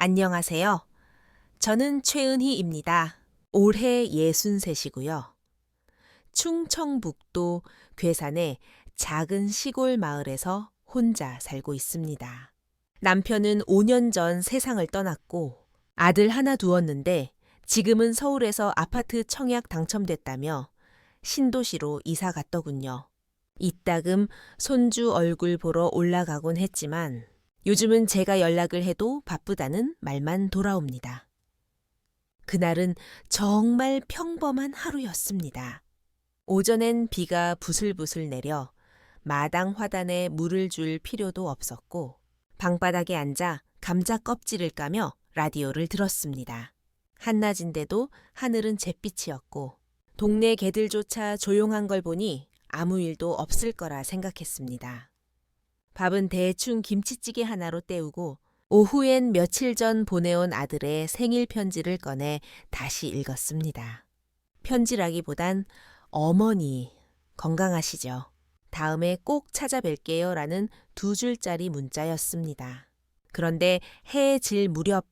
안녕하세요. 저는 최은희입니다. 올해 63이고요. 충청북도 괴산의 작은 시골 마을에서 혼자 살고 있습니다. 남편은 5년 전 세상을 떠났고 아들 하나 두었는데 지금은 서울에서 아파트 청약 당첨됐다며 신도시로 이사 갔더군요. 이따금 손주 얼굴 보러 올라가곤 했지만 요즘은 제가 연락을 해도 바쁘다는 말만 돌아옵니다. 그날은 정말 평범한 하루였습니다. 오전엔 비가 부슬부슬 내려 마당 화단에 물을 줄 필요도 없었고 방바닥에 앉아 감자 껍질을 까며 라디오를 들었습니다. 한낮인데도 하늘은 잿빛이었고 동네 개들조차 조용한 걸 보니 아무 일도 없을 거라 생각했습니다. 밥은 대충 김치찌개 하나로 때우고 오후엔 며칠 전 보내온 아들의 생일 편지를 꺼내 다시 읽었습니다. 편지라기보단 어머니 건강하시죠? 다음에 꼭 찾아뵐게요 라는 2줄짜리 문자였습니다. 그런데 해에 질 무렵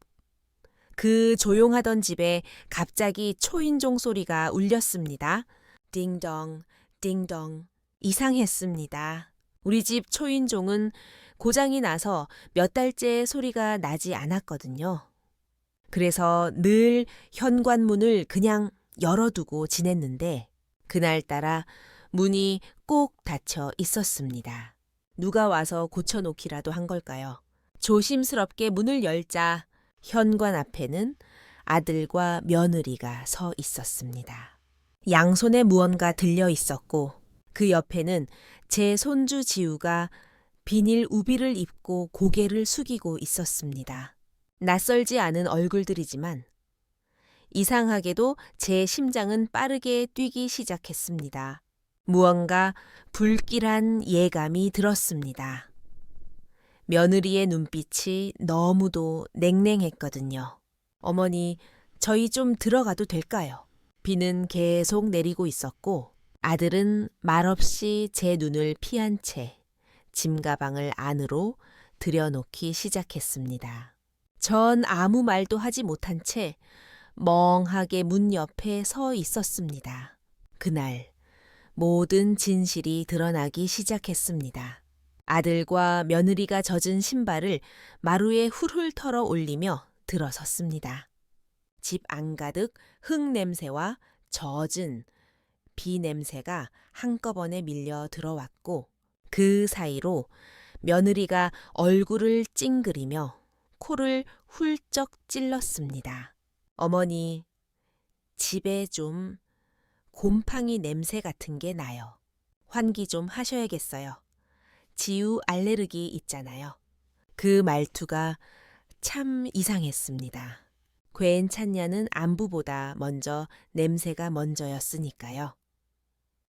그 조용하던 집에 갑자기 초인종 소리가 울렸습니다. 띵동, 띵동. 이상했습니다. 우리 집 초인종은 고장이 나서 몇 달째 소리가 나지 않았거든요. 그래서 늘 현관문을 그냥 열어두고 지냈는데 그날따라 문이 꼭 닫혀 있었습니다. 누가 와서 고쳐놓기라도 한 걸까요? 조심스럽게 문을 열자 현관 앞에는 아들과 며느리가 서 있었습니다. 양손에 무언가 들려 있었고 그 옆에는 제 손주 지우가 비닐 우비를 입고 고개를 숙이고 있었습니다. 낯설지 않은 얼굴들이지만 이상하게도 제 심장은 빠르게 뛰기 시작했습니다. 무언가 불길한 예감이 들었습니다. 며느리의 눈빛이 너무도 냉랭했거든요. 어머니, 저희 좀 들어가도 될까요? 비는 계속 내리고 있었고 아들은 말없이 제 눈을 피한 채 짐가방을 안으로 들여놓기 시작했습니다. 전 아무 말도 하지 못한 채 멍하게 문 옆에 서 있었습니다. 그날 모든 진실이 드러나기 시작했습니다. 아들과 며느리가 젖은 신발을 마루에 훌훌 털어 올리며 들어섰습니다. 집 안가득 흙 냄새와 젖은 비 냄새가 한꺼번에 밀려 들어왔고 그 사이로 며느리가 얼굴을 찡그리며 코를 훌쩍 찔렀습니다. 어머니, 집에 좀 곰팡이 냄새 같은 게 나요. 환기 좀 하셔야겠어요. 지우 알레르기 있잖아요. 그 말투가 참 이상했습니다. 괜찮냐는 안부보다 먼저 냄새가 먼저였으니까요.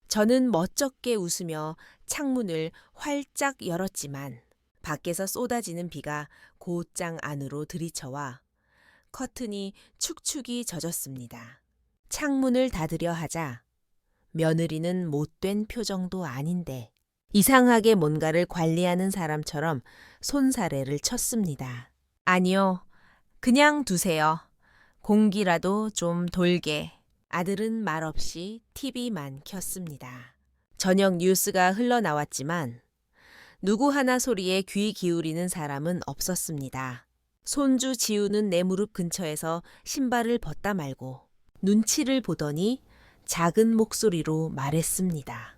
저는 멋쩍게 웃으며 창문을 활짝 열었지만 밖에서 쏟아지는 비가 곧장 안으로 들이쳐와 커튼이 축축이 젖었습니다. 창문을 닫으려 하자 며느리는 못된 표정도 아닌데 이상하게 뭔가를 관리하는 사람처럼 손사래를 쳤습니다. 아니요, 그냥 두세요. 공기라도 좀 돌게. 아들은 말없이 TV만 켰습니다. 저녁 뉴스가 흘러나왔지만 누구 하나 소리에 귀 기울이는 사람은 없었습니다. 손주 지우는 내 무릎 근처에서 신발을 벗다 말고 눈치를 보더니 작은 목소리로 말했습니다.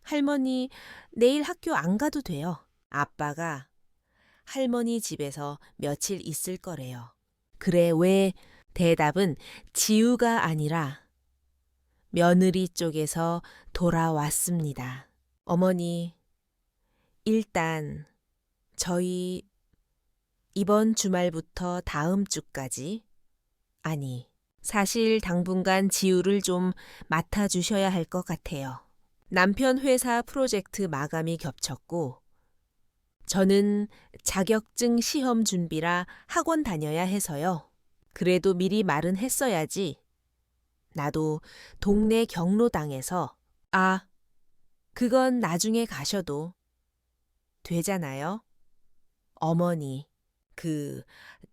할머니, 내일 학교 안 가도 돼요. 아빠가 할머니 집에서 며칠 있을 거래요. 그래, 왜? 대답은 지우가 아니라 며느리 쪽에서 돌아왔습니다. 어머니, 일단 저희 이번 주말부터 다음 주까지, 아니, 사실 당분간 지우를 좀 맡아주셔야 할 것 같아요. 남편 회사 프로젝트 마감이 겹쳤고 저는 자격증 시험 준비라 학원 다녀야 해서요. 그래도 미리 말은 했어야지. 나도 동네 경로당에서 그건 나중에 가셔도 되잖아요. 어머니,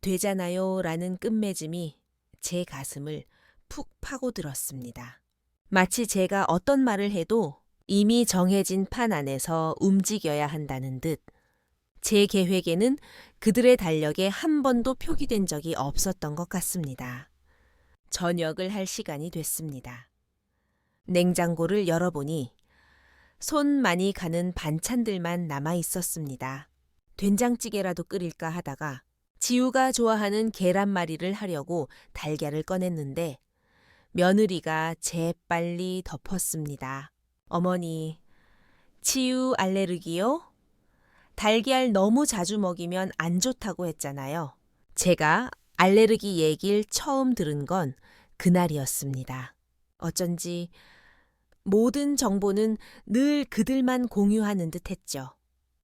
되잖아요 라는 끝맺음이 제 가슴을 푹 파고들었습니다. 마치 제가 어떤 말을 해도 이미 정해진 판 안에서 움직여야 한다는 듯 제 계획에는 그들의 달력에 한 번도 표기된 적이 없었던 것 같습니다. 저녁을 할 시간이 됐습니다. 냉장고를 열어보니 손 많이 가는 반찬들만 남아 있었습니다. 된장찌개라도 끓일까 하다가 지우가 좋아하는 계란말이를 하려고 달걀을 꺼냈는데 며느리가 재빨리 덮었습니다. 어머니, 치유 알레르기요? 달걀 너무 자주 먹이면 안 좋다고 했잖아요. 제가 알레르기 얘기를 처음 들은 건 그날이었습니다. 어쩐지 모든 정보는 늘 그들만 공유하는 듯 했죠.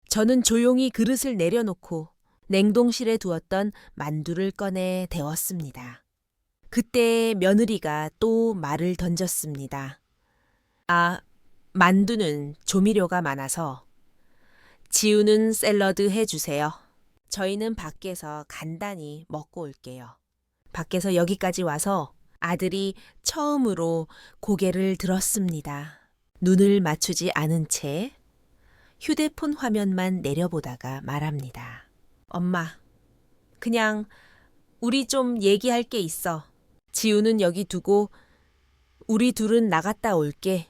저는 조용히 그릇을 내려놓고 냉동실에 두었던 만두를 꺼내 데웠습니다. 그때 며느리가 또 말을 던졌습니다. 아, 만두는 조미료가 많아서 지우는 샐러드 해주세요. 저희는 밖에서 간단히 먹고 올게요. 밖에서 여기까지 와서 아들이 처음으로 고개를 들었습니다. 눈을 맞추지 않은 채 휴대폰 화면만 내려보다가 말합니다. 엄마, 그냥 우리 좀 얘기할 게 있어. 지우는 여기 두고 우리 둘은 나갔다 올게.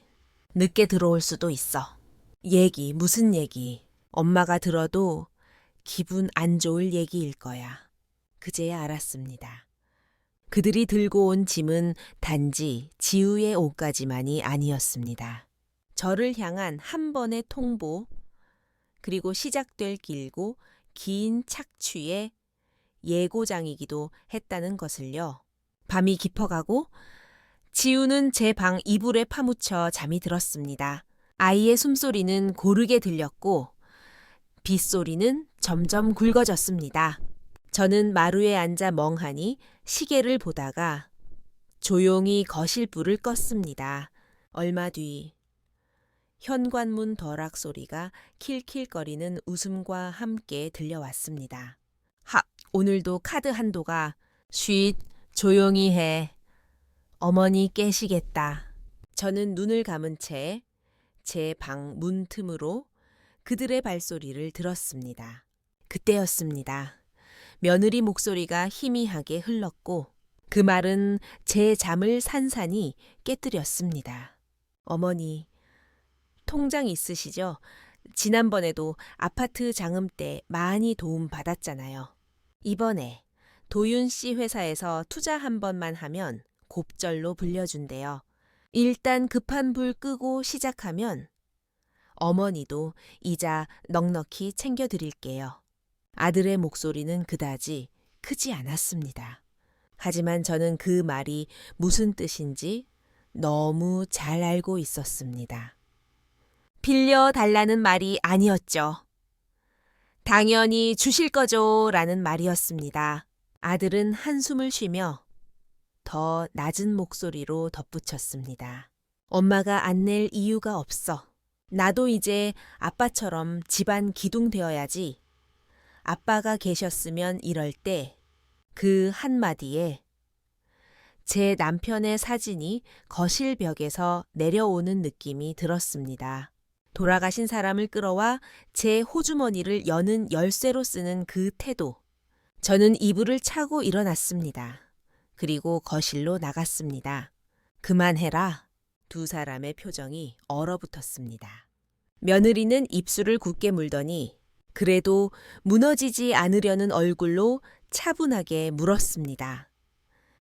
늦게 들어올 수도 있어. 얘기, 무슨 얘기? 엄마가 들어도 기분 안 좋을 얘기일 거야. 그제야 알았습니다. 그들이 들고 온 짐은 단지 지우의 옷까지만이 아니었습니다. 저를 향한 한 번의 통보, 그리고 시작될 길고 긴 착취의 예고장이기도 했다는 것을요. 밤이 깊어가고 지우는 제 방 이불에 파묻혀 잠이 들었습니다. 아이의 숨소리는 고르게 들렸고 빗소리는 점점 굵어졌습니다. 저는 마루에 앉아 멍하니 시계를 보다가 조용히 거실불을 껐습니다. 얼마 뒤 현관문 덜악 소리가 킬킬거리는 웃음과 함께 들려왔습니다. 오늘도 카드 한도가 쉿, 조용히 해. 어머니 깨시겠다. 저는 눈을 감은 채 제 방 문틈으로 그들의 발소리를 들었습니다. 그때였습니다. 며느리 목소리가 희미하게 흘렀고 그 말은 제 잠을 산산이 깨뜨렸습니다. 어머니, 통장 있으시죠? 지난번에도 아파트 장음 때 많이 도움 받았잖아요. 이번에 도윤 씨 회사에서 투자 한 번만 하면 곱절로 불려준대요. 일단 급한 불 끄고 시작하면 어머니도 이자 넉넉히 챙겨드릴게요. 아들의 목소리는 그다지 크지 않았습니다. 하지만 저는 그 말이 무슨 뜻인지 너무 잘 알고 있었습니다. 빌려달라는 말이 아니었죠. 당연히 주실 거죠 라는 말이었습니다. 아들은 한숨을 쉬며 더 낮은 목소리로 덧붙였습니다. 엄마가 안 낼 이유가 없어. 나도 이제 아빠처럼 집안 기둥 되어야지. 아빠가 계셨으면 이럴 때 그 한마디에 제 남편의 사진이 거실 벽에서 내려오는 느낌이 들었습니다. 돌아가신 사람을 끌어와 제 호주머니를 여는 열쇠로 쓰는 그 태도. 저는 이불을 차고 일어났습니다. 그리고 거실로 나갔습니다. 그만해라. 두 사람의 표정이 얼어붙었습니다. 며느리는 입술을 굳게 물더니 그래도 무너지지 않으려는 얼굴로 차분하게 물었습니다.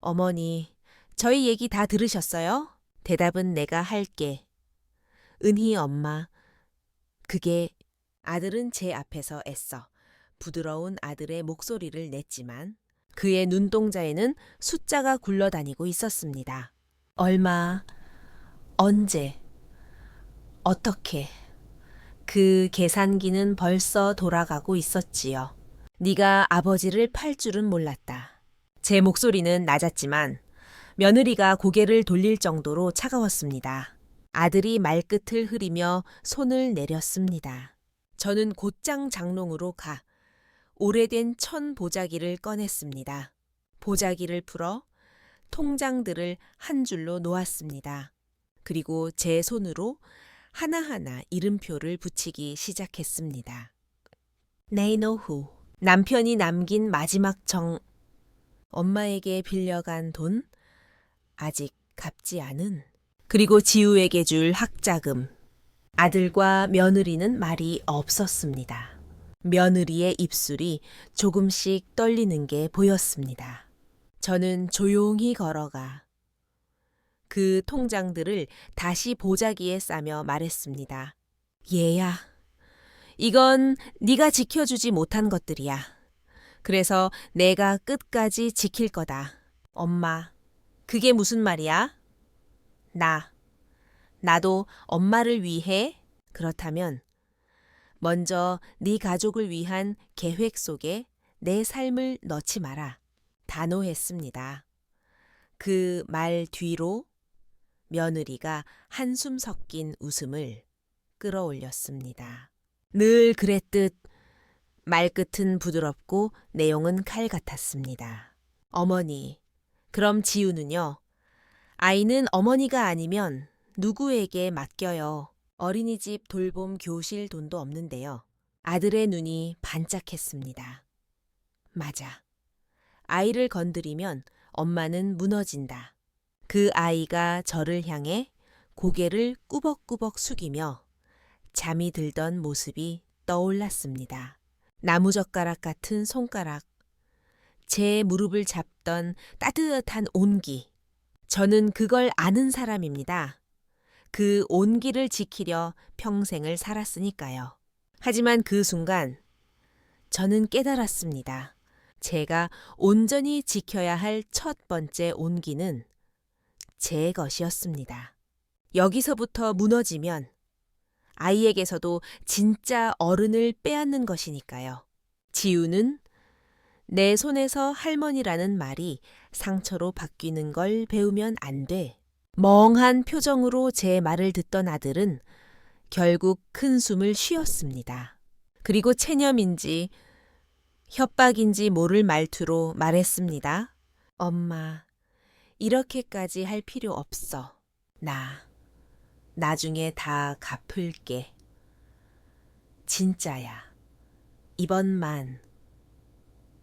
어머니, 저희 얘기 다 들으셨어요? 대답은 내가 할게. 은희 엄마, 그게 아들은 제 앞에서 애써 부드러운 아들의 목소리를 냈지만 그의 눈동자에는 숫자가 굴러다니고 있었습니다. 얼마, 언제, 어떻게. 그 계산기는 벌써 돌아가고 있었지요. 네가 아버지를 팔 줄은 몰랐다. 제 목소리는 낮았지만 며느리가 고개를 돌릴 정도로 차가웠습니다. 아들이 말끝을 흐리며 손을 내렸습니다. 저는 곧장 장롱으로 가 오래된 천 보자기를 꺼냈습니다. 보자기를 풀어 통장들을 한 줄로 놓았습니다. 그리고 제 손으로 하나하나 이름표를 붙이기 시작했습니다. 내일 오후 남편이 남긴 마지막 엄마에게 빌려간 돈, 아직 갚지 않은, 그리고 지우에게 줄 학자금. 아들과 며느리는 말이 없었습니다. 며느리의 입술이 조금씩 떨리는 게 보였습니다. 저는 조용히 걸어가 그 통장들을 다시 보자기에 싸며 말했습니다. 얘야, 이건 네가 지켜주지 못한 것들이야. 그래서 내가 끝까지 지킬 거다. 엄마, 그게 무슨 말이야? 나도 엄마를 위해. 그렇다면 먼저 네 가족을 위한 계획 속에 내 삶을 넣지 마라. 단호했습니다. 그 말 뒤로 며느리가 한숨 섞인 웃음을 끌어올렸습니다. 늘 그랬듯 말끝은 부드럽고 내용은 칼 같았습니다. 어머니, 그럼 지우는요? 아이는 어머니가 아니면 누구에게 맡겨요? 어린이집 돌봄 교실 돈도 없는데요. 아들의 눈이 반짝했습니다. 맞아. 아이를 건드리면 엄마는 무너진다. 그 아이가 저를 향해 고개를 꾸벅꾸벅 숙이며 잠이 들던 모습이 떠올랐습니다. 나무젓가락 같은 손가락, 제 무릎을 잡던 따뜻한 온기. 저는 그걸 아는 사람입니다. 그 온기를 지키려 평생을 살았으니까요. 하지만 그 순간 저는 깨달았습니다. 제가 온전히 지켜야 할 첫 번째 온기는 제 것이었습니다. 여기서부터 무너지면 아이에게서도 진짜 어른을 빼앗는 것이니까요. 지우는 내 손에서 할머니라는 말이 상처로 바뀌는 걸 배우면 안 돼. 멍한 표정으로 제 말을 듣던 아들은 결국 큰 숨을 쉬었습니다. 그리고 체념인지 협박인지 모를 말투로 말했습니다. 엄마, 이렇게까지 할 필요 없어. 나중에 다 갚을게. 진짜야. 이번만.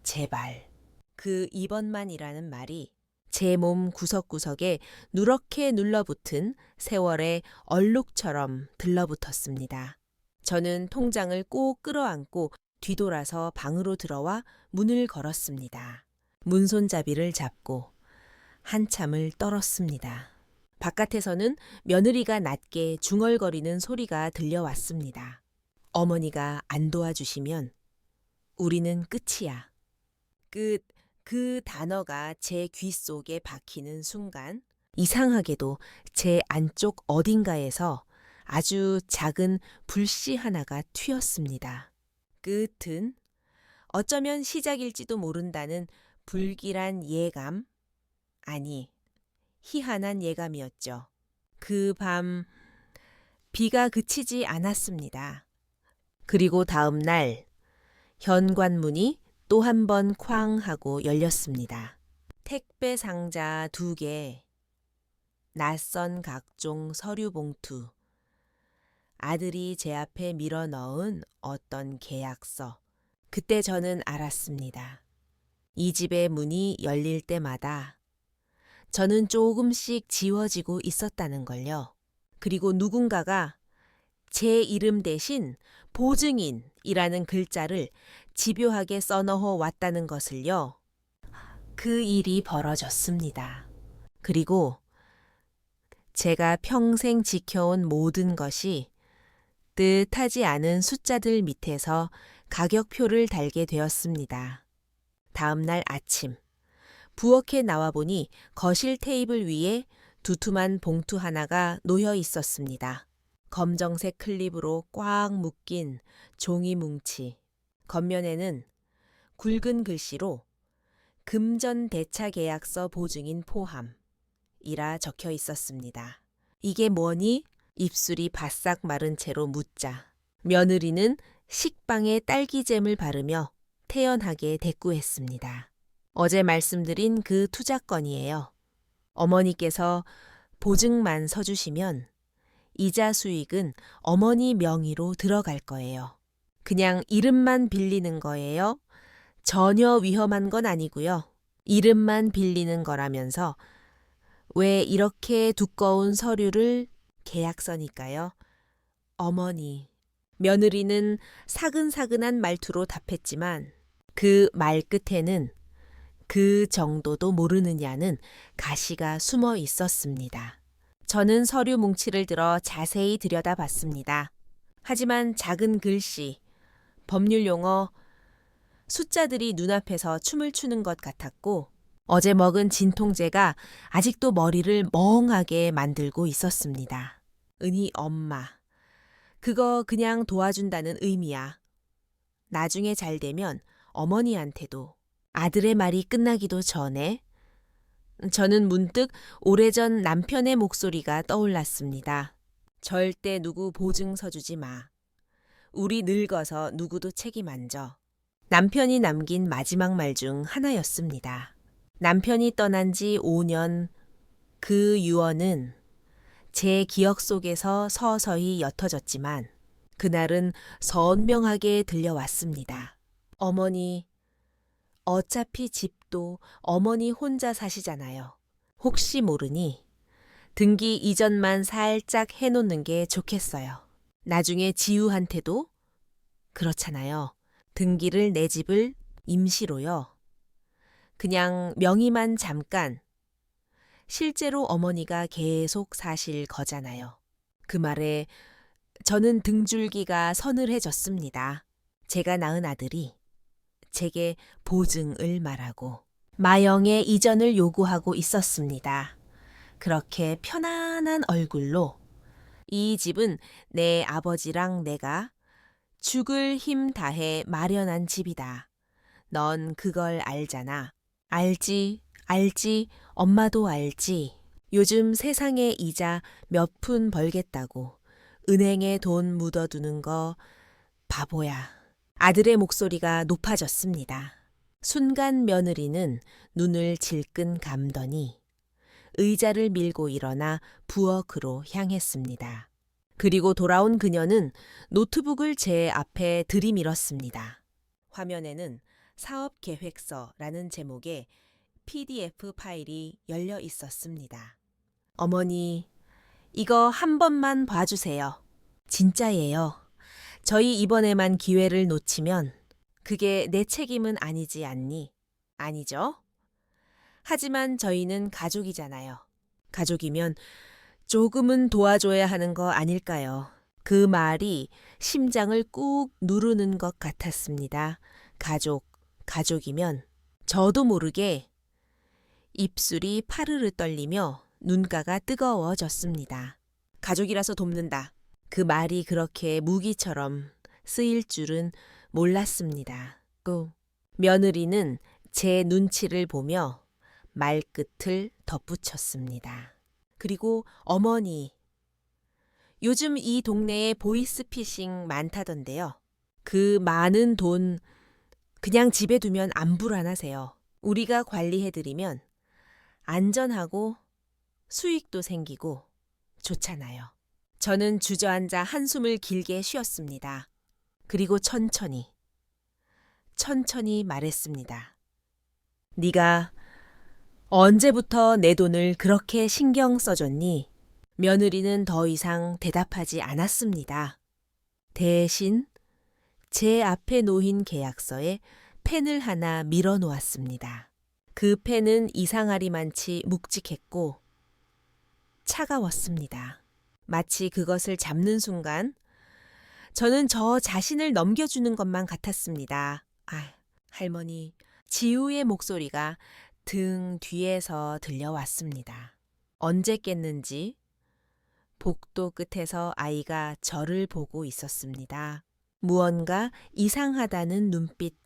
제발. 그 이번만이라는 말이 제 몸 구석구석에 누렇게 눌러붙은 세월의 얼룩처럼 들러붙었습니다. 저는 통장을 꼭 끌어안고 뒤돌아서 방으로 들어와 문을 걸었습니다. 문손잡이를 잡고 한참을 떨었습니다. 바깥에서는 며느리가 낮게 중얼거리는 소리가 들려왔습니다. 어머니가 안 도와주시면 우리는 끝이야. 그 단어가 제 귀 속에 박히는 순간 이상하게도 제 안쪽 어딘가에서 아주 작은 불씨 하나가 튀었습니다. 끝은 어쩌면 시작일지도 모른다는 불길한 예감, 아니 희한한 예감이었죠. 그 밤 비가 그치지 않았습니다. 그리고 다음 날 현관문이 또 한 번 쾅 하고 열렸습니다. 택배 상자 2개, 낯선 각종 서류 봉투, 아들이 제 앞에 밀어 넣은 어떤 계약서. 그때 저는 알았습니다. 이 집의 문이 열릴 때마다 저는 조금씩 지워지고 있었다는 걸요. 그리고 누군가가 제 이름 대신 보증인이라는 글자를 집요하게 써넣어 왔다는 것을요. 그 일이 벌어졌습니다. 그리고 제가 평생 지켜온 모든 것이 뜻하지 않은 숫자들 밑에서 가격표를 달게 되었습니다. 다음 날 아침, 부엌에 나와 보니 거실 테이블 위에 두툼한 봉투 하나가 놓여 있었습니다. 검정색 클립으로 꽉 묶인 종이 뭉치. 겉면에는 굵은 글씨로 금전 대차 계약서 보증인 포함이라 적혀 있었습니다. 이게 뭐니? 입술이 바싹 마른 채로 묻자 며느리는 식빵에 딸기잼을 바르며 태연하게 대꾸했습니다. 어제 말씀드린 그 투자건이에요. 어머니께서 보증만 서주시면 이자 수익은 어머니 명의로 들어갈 거예요. 그냥 이름만 빌리는 거예요. 전혀 위험한 건 아니고요. 이름만 빌리는 거라면서 왜 이렇게 두꺼운 서류를 계약서니까요. 어머니. 며느리는 사근사근한 말투로 답했지만 그 말 끝에는 그 정도도 모르느냐는 가시가 숨어 있었습니다. 저는 서류 뭉치를 들어 자세히 들여다봤습니다. 하지만 작은 글씨, 법률 용어, 숫자들이 눈앞에서 춤을 추는 것 같았고 어제 먹은 진통제가 아직도 머리를 멍하게 만들고 있었습니다. 은희 엄마, 그거 그냥 도와준다는 의미야. 나중에 잘 되면 어머니한테도. 아들의 말이 끝나기도 전에 저는 문득 오래전 남편의 목소리가 떠올랐습니다. 절대 누구 보증 서주지 마. 우리 늙어서 누구도 책임 안 져. 남편이 남긴 마지막 말 중 하나였습니다. 남편이 떠난 지 5년, 그 유언은 제 기억 속에서 서서히 옅어졌지만 그날은 선명하게 들려왔습니다. 어머니, 어차피 집도 어머니 혼자 사시잖아요. 혹시 모르니 등기 이전만 살짝 해놓는 게 좋겠어요. 나중에 지우한테도 그렇잖아요. 등기를 내 집을 임시로요. 그냥 명의만 잠깐. 실제로 어머니가 계속 사실 거잖아요. 그 말에 저는 등줄기가 서늘해졌습니다. 제가 낳은 아들이 제게 보증을 말하고 마영의 이전을 요구하고 있었습니다. 그렇게 편안한 얼굴로 이 집은 내 아버지랑 내가 죽을 힘 다해 마련한 집이다. 넌 그걸 알잖아. 알지, 엄마도 알지. 요즘 세상에 이자 몇 푼 벌겠다고 은행에 돈 묻어두는 거 바보야. 아들의 목소리가 높아졌습니다. 순간 며느리는 눈을 질끈 감더니 의자를 밀고 일어나 부엌으로 향했습니다. 그리고 돌아온 그녀는 노트북을 제 앞에 들이밀었습니다. 화면에는 사업계획서라는 제목의 PDF 파일이 열려 있었습니다. 어머니, 이거 한 번만 봐주세요. 진짜예요. 저희 이번에만 기회를 놓치면 그게 내 책임은 아니지 않니? 아니죠? 하지만 저희는 가족이잖아요. 가족이면 조금은 도와줘야 하는 거 아닐까요? 그 말이 심장을 꾹 누르는 것 같았습니다. 가족이면 저도 모르게 입술이 파르르 떨리며 눈가가 뜨거워졌습니다. 가족이라서 돕는다. 그 말이 그렇게 무기처럼 쓰일 줄은 몰랐습니다. 며느리는 제 눈치를 보며 말끝을 덧붙였습니다. 그리고 어머니, 요즘 이 동네에 보이스피싱 많다던데요. 그 많은 돈 그냥 집에 두면 안 불안하세요. 우리가 관리해드리면 안전하고 수익도 생기고 좋잖아요. 저는 주저앉아 한숨을 길게 쉬었습니다. 그리고 천천히 말했습니다. 네가 언제부터 내 돈을 그렇게 신경 써줬니? 며느리는 더 이상 대답하지 않았습니다. 대신 제 앞에 놓인 계약서에 펜을 하나 밀어 놓았습니다. 그 펜은 이상하리만치 묵직했고 차가웠습니다. 마치 그것을 잡는 순간 저는 저 자신을 넘겨주는 것만 같았습니다. 할머니, 지우의 목소리가 등 뒤에서 들려왔습니다. 언제 깼는지 복도 끝에서 아이가 저를 보고 있었습니다. 무언가 이상하다는 눈빛,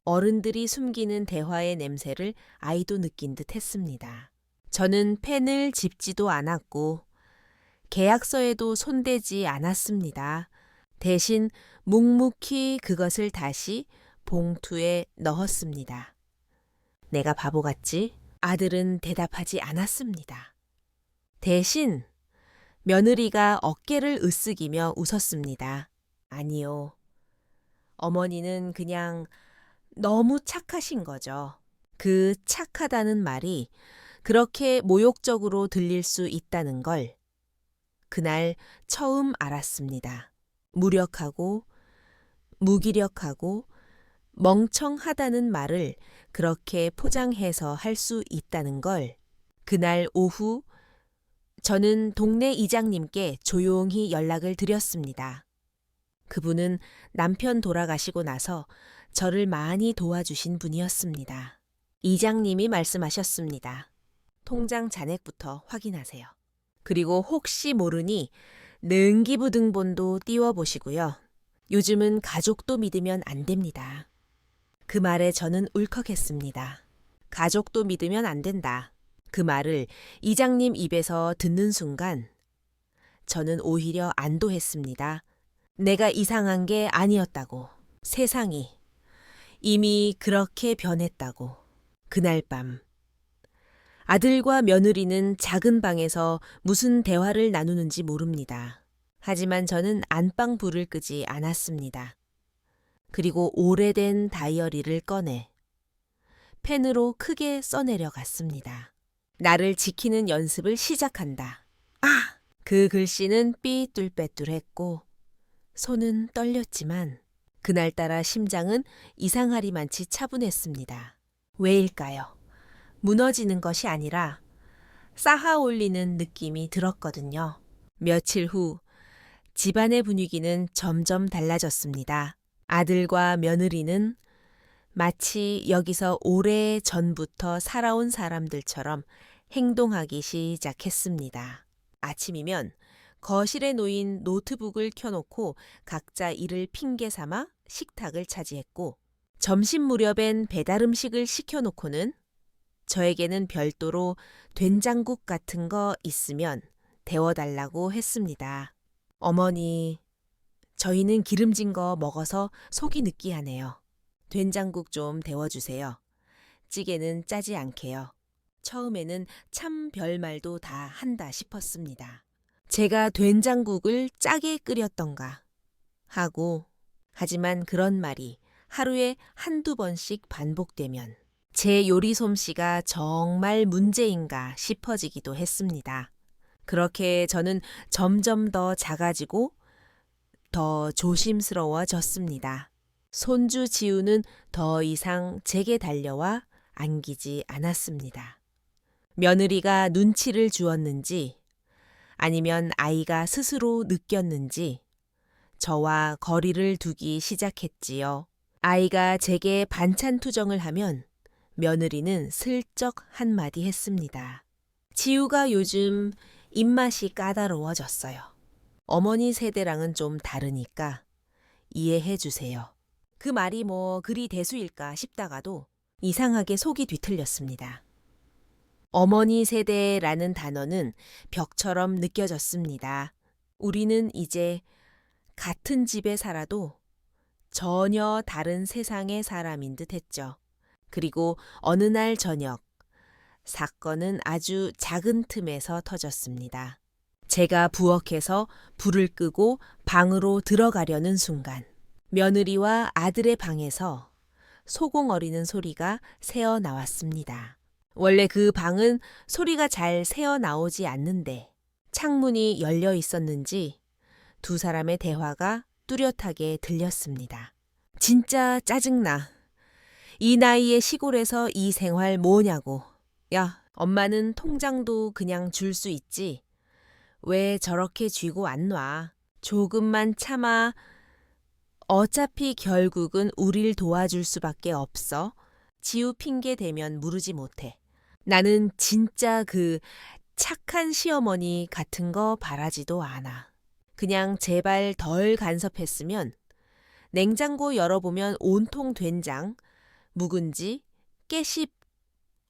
어른들이 숨기는 대화의 냄새를 아이도 느낀 듯 했습니다. 저는 펜을 집지도 않았고 계약서에도 손대지 않았습니다. 대신 묵묵히 그것을 다시 봉투에 넣었습니다. 내가 바보 같지? 아들은 대답하지 않았습니다. 대신 며느리가 어깨를 으쓱이며 웃었습니다. 아니요. 어머니는 그냥 너무 착하신 거죠. 그 착하다는 말이 그렇게 모욕적으로 들릴 수 있다는 걸 그날 처음 알았습니다. 무력하고 무기력하고 멍청하다는 말을 그렇게 포장해서 할 수 있다는 걸 그날 오후 저는 동네 이장님께 조용히 연락을 드렸습니다. 그분은 남편 돌아가시고 나서 저를 많이 도와주신 분이었습니다. 이장님이 말씀하셨습니다. 통장 잔액부터 확인하세요. 그리고 혹시 모르니 능기부등본도 띄워보시고요. 요즘은 가족도 믿으면 안 됩니다. 그 말에 저는 울컥했습니다. 가족도 믿으면 안 된다. 그 말을 이장님 입에서 듣는 순간 저는 오히려 안도했습니다. 내가 이상한 게 아니었다고. 세상이 이미 그렇게 변했다고. 그날 밤 아들과 며느리는 작은 방에서 무슨 대화를 나누는지 모릅니다. 하지만 저는 안방 불을 끄지 않았습니다. 그리고 오래된 다이어리를 꺼내 펜으로 크게 써내려 갔습니다. 나를 지키는 연습을 시작한다. 아! 그 글씨는 삐뚤빼뚤했고 손은 떨렸지만 그날따라 심장은 이상하리만치 차분했습니다. 왜일까요? 무너지는 것이 아니라 쌓아 올리는 느낌이 들었거든요. 며칠 후 집안의 분위기는 점점 달라졌습니다. 아들과 며느리는 마치 여기서 오래 전부터 살아온 사람들처럼 행동하기 시작했습니다. 아침이면 거실에 놓인 노트북을 켜놓고 각자 일을 핑계 삼아 식탁을 차지했고 점심 무렵엔 배달 음식을 시켜놓고는 저에게는 별도로 된장국 같은 거 있으면 데워달라고 했습니다. 어머니, 저희는 기름진 거 먹어서 속이 느끼하네요. 된장국 좀 데워주세요. 찌개는 짜지 않게요. 처음에는 참 별말도 다 한다 싶었습니다. 제가 된장국을 짜게 끓였던가 하고 하지만 그런 말이 하루에 한두 번씩 반복되면 제 요리 솜씨가 정말 문제인가 싶어지기도 했습니다. 그렇게 저는 점점 더 작아지고 더 조심스러워졌습니다. 손주 지우는 더 이상 제게 달려와 안기지 않았습니다. 며느리가 눈치를 주었는지 아니면 아이가 스스로 느꼈는지 저와 거리를 두기 시작했지요. 아이가 제게 반찬 투정을 하면 며느리는 슬쩍 한마디 했습니다. 지우가 요즘 입맛이 까다로워졌어요. 어머니 세대랑은 좀 다르니까 이해해 주세요. 그 말이 뭐 그리 대수일까 싶다가도 이상하게 속이 뒤틀렸습니다. 어머니 세대라는 단어는 벽처럼 느껴졌습니다. 우리는 이제 같은 집에 살아도 전혀 다른 세상의 사람인 듯 했죠. 그리고 어느 날 저녁, 사건은 아주 작은 틈에서 터졌습니다. 제가 부엌에서 불을 끄고 방으로 들어가려는 순간, 며느리와 아들의 방에서 소공어리는 소리가 새어 나왔습니다. 원래 그 방은 소리가 잘 새어 나오지 않는데 창문이 열려 있었는지 두 사람의 대화가 뚜렷하게 들렸습니다. 진짜 짜증나. 이 나이에 시골에서 이 생활 뭐냐고. 야, 엄마는 통장도 그냥 줄 수 있지. 왜 저렇게 쥐고 안 놔? 조금만 참아. 어차피 결국은 우릴 도와줄 수밖에 없어. 지우 핑계 대면 무르지 못해. 나는 진짜 그 착한 시어머니 같은 거 바라지도 않아. 그냥 제발 덜 간섭했으면 냉장고 열어보면 온통 된장, 묵은지, 깨씹,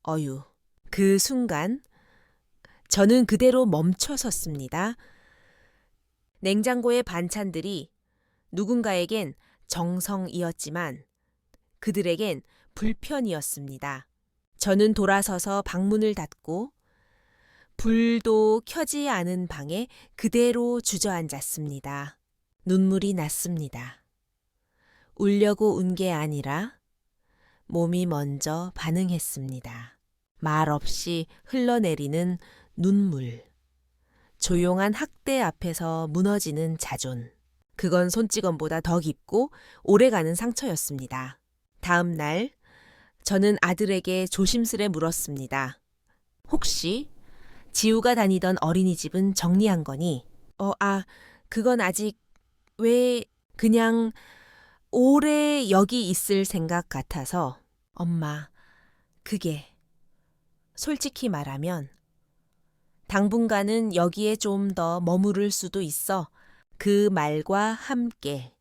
어유. 그 순간 저는 그대로 멈춰 섰습니다. 냉장고의 반찬들이 누군가에겐 정성이었지만 그들에겐 불편이었습니다. 저는 돌아서서 방문을 닫고 불도 켜지 않은 방에 그대로 주저앉았습니다. 눈물이 났습니다. 울려고 운 게 아니라 몸이 먼저 반응했습니다. 말없이 흘러내리는 눈물. 조용한 학대 앞에서 무너지는 자존. 그건 손찌검보다 더 깊고 오래가는 상처였습니다. 다음 날 저는 아들에게 조심스레 물었습니다. 혹시 지우가 다니던 어린이집은 정리한 거니? 그건 아직 왜 그냥 오래 여기 있을 생각 같아서. 엄마, 그게 솔직히 말하면 당분간은 여기에 좀 더 머무를 수도 있어. 그 말과 함께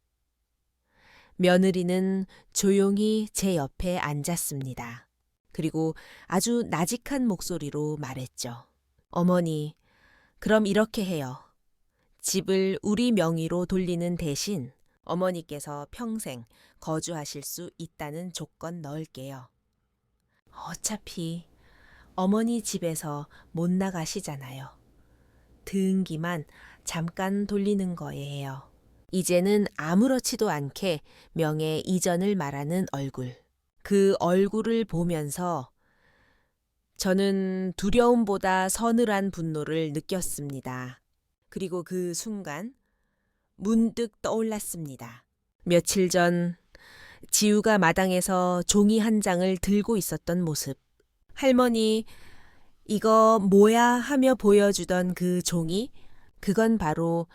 며느리는 조용히 제 옆에 앉았습니다. 그리고 아주 나직한 목소리로 말했죠. 어머니, 그럼 이렇게 해요. 집을 우리 명의로 돌리는 대신 어머니께서 평생 거주하실 수 있다는 조건 넣을게요. 어차피 어머니 집에서 못 나가시잖아요. 등기만 잠깐 돌리는 거예요. 이제는 아무렇지도 않게 명예 이전을 말하는 얼굴. 그 얼굴을 보면서 저는 두려움보다 서늘한 분노를 느꼈습니다. 그리고 그 순간 문득 떠올랐습니다. 며칠 전 지우가 마당에서 종이 한 장을 들고 있었던 모습. 할머니, 이거 뭐야 하며 보여주던 그 종이, 그건 바로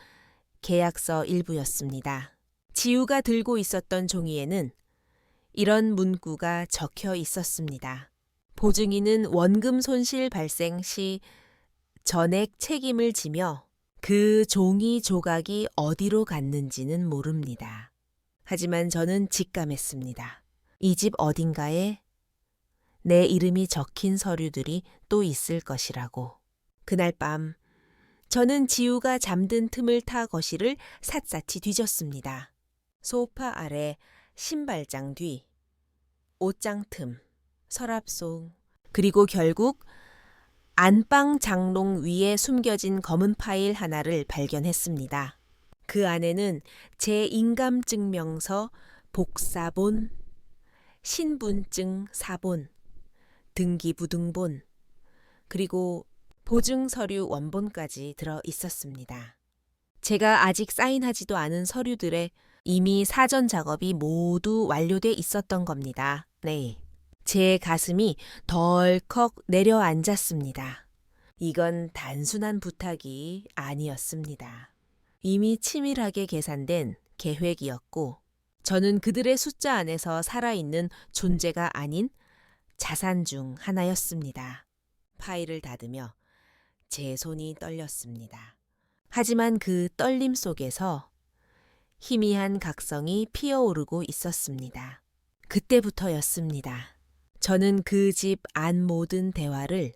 계약서 일부였습니다. 지우가 들고 있었던 종이에는 이런 문구가 적혀 있었습니다. 보증인은 원금 손실 발생 시 전액 책임을 지며 그 종이 조각이 어디로 갔는지는 모릅니다. 하지만 저는 직감했습니다. 이 집 어딘가에 내 이름이 적힌 서류들이 또 있을 것이라고. 그날 밤 저는 지우가 잠든 틈을 타 거실을 샅샅이 뒤졌습니다. 소파 아래, 신발장 뒤, 옷장 틈, 서랍 속, 그리고 결국 안방 장롱 위에 숨겨진 검은 파일 하나를 발견했습니다. 그 안에는 제 인감증명서, 복사본, 신분증 사본, 등기부등본, 그리고 보증서류 원본까지 들어 있었습니다. 제가 아직 사인하지도 않은 서류들에 이미 사전 작업이 모두 완료돼 있었던 겁니다. 네. 제 가슴이 덜컥 내려앉았습니다. 이건 단순한 부탁이 아니었습니다. 이미 치밀하게 계산된 계획이었고, 저는 그들의 숫자 안에서 살아있는 존재가 아닌 자산 중 하나였습니다. 파일을 닫으며 제 손이 떨렸습니다. 하지만 그 떨림 속에서 희미한 각성이 피어오르고 있었습니다. 그때부터였습니다. 저는 그 집 안 모든 대화를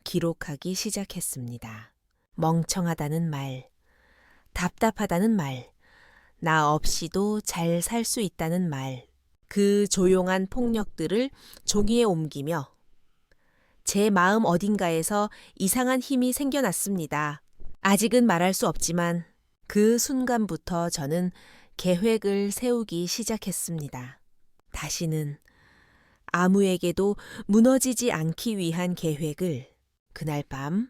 기록하기 시작했습니다. 멍청하다는 말, 답답하다는 말, 나 없이도 잘 살 수 있다는 말, 그 조용한 폭력들을 종이에 옮기며 제 마음 어딘가에서 이상한 힘이 생겨났습니다. 아직은 말할 수 없지만 그 순간부터 저는 계획을 세우기 시작했습니다. 다시는 아무에게도 무너지지 않기 위한 계획을. 그날 밤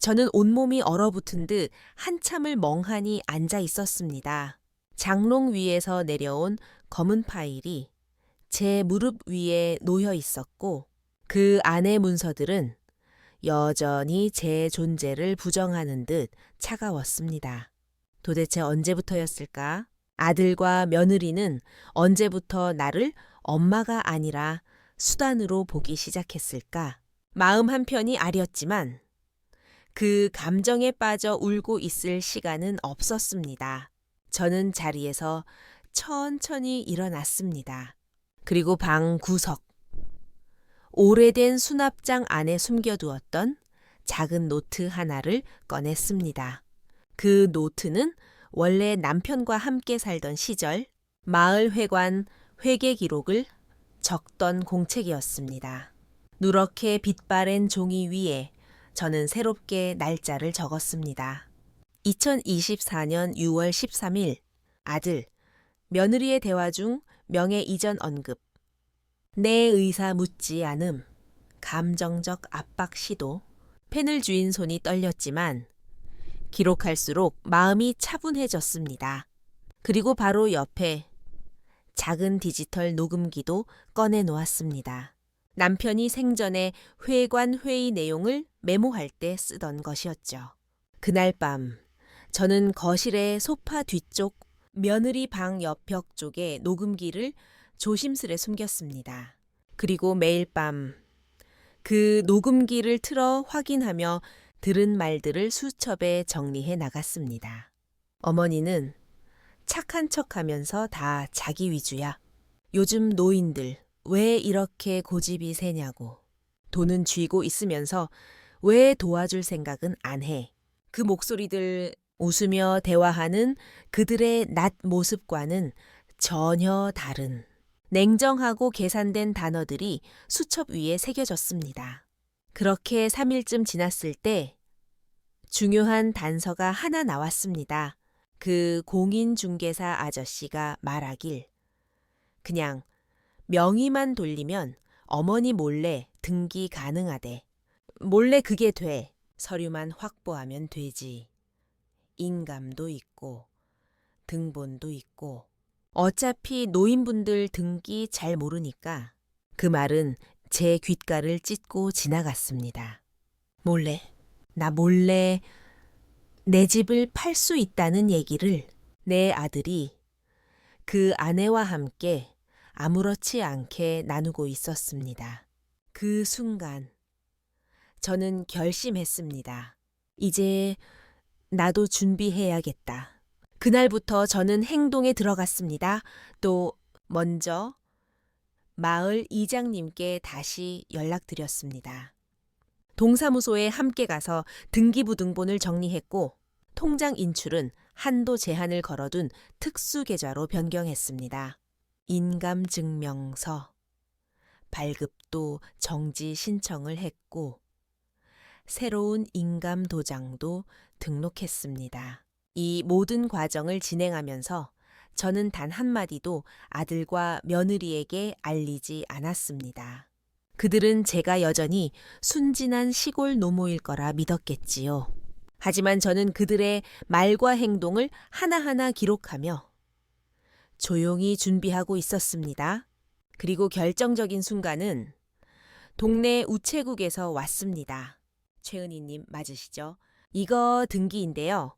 저는 온몸이 얼어붙은 듯 한참을 멍하니 앉아 있었습니다. 장롱 위에서 내려온 검은 파일이 제 무릎 위에 놓여 있었고, 그 안의 문서들은 여전히 제 존재를 부정하는 듯 차가웠습니다. 도대체 언제부터였을까? 아들과 며느리는 언제부터 나를 엄마가 아니라 수단으로 보기 시작했을까? 마음 한편이 아렸지만 그 감정에 빠져 울고 있을 시간은 없었습니다. 저는 자리에서 천천히 일어났습니다. 그리고 방 구석, 오래된 수납장 안에 숨겨두었던 작은 노트 하나를 꺼냈습니다. 그 노트는 원래 남편과 함께 살던 시절 마을 회관 회계 기록을 적던 공책이었습니다. 누렇게 빛바랜 종이 위에 저는 새롭게 날짜를 적었습니다. 2024년 6월 13일 아들, 며느리의 대화 중 명예 이전 언급. 내 의사 묻지 않음. 감정적 압박 시도. 펜을 쥐인 손이 떨렸지만 기록할수록 마음이 차분해졌습니다. 그리고 바로 옆에 작은 디지털 녹음기도 꺼내 놓았습니다. 남편이 생전에 회관 회의 내용을 메모할 때 쓰던 것이었죠. 그날 밤 저는 거실의 소파 뒤쪽 며느리 방 옆 벽 쪽에 녹음기를 조심스레 숨겼습니다. 그리고 매일 밤 그 녹음기를 틀어 확인하며 들은 말들을 수첩에 정리해 나갔습니다. 어머니는 착한 척하면서 다 자기 위주야. 요즘 노인들 왜 이렇게 고집이 세냐고. 돈은 쥐고 있으면서 왜 도와줄 생각은 안 해. 그 목소리들 웃으며 대화하는 그들의 낮 모습과는 전혀 다른 냉정하고 계산된 단어들이 수첩 위에 새겨졌습니다. 그렇게 3일쯤 지났을 때 중요한 단서가 하나 나왔습니다. 그 공인중개사 아저씨가 말하길 그냥 명의만 돌리면 어머니 몰래 등기 가능하대. 몰래 그게 돼. 서류만 확보하면 되지. 인감도 있고 등본도 있고 어차피 노인분들 등기 잘 모르니까 그 말은 제 귓가를 찢고 지나갔습니다. 나 몰래 내 집을 팔 수 있다는 얘기를 내 아들이 그 아내와 함께 아무렇지 않게 나누고 있었습니다. 그 순간 저는 결심했습니다. 이제 나도 준비해야겠다. 그날부터 저는 행동에 들어갔습니다. 또 먼저 마을 이장님께 다시 연락드렸습니다. 동사무소에 함께 가서 등기부등본을 정리했고 통장 인출은 한도 제한을 걸어둔 특수계좌로 변경했습니다. 인감증명서, 발급도 정지 신청을 했고 새로운 인감도장도 등록했습니다. 이 모든 과정을 진행하면서 저는 단 한마디도 아들과 며느리에게 알리지 않았습니다. 그들은 제가 여전히 순진한 시골 노모일 거라 믿었겠지요. 하지만 저는 그들의 말과 행동을 하나하나 기록하며 조용히 준비하고 있었습니다. 그리고 결정적인 순간은 동네 우체국에서 왔습니다. 최은희님 맞으시죠? 이거 등기인데요.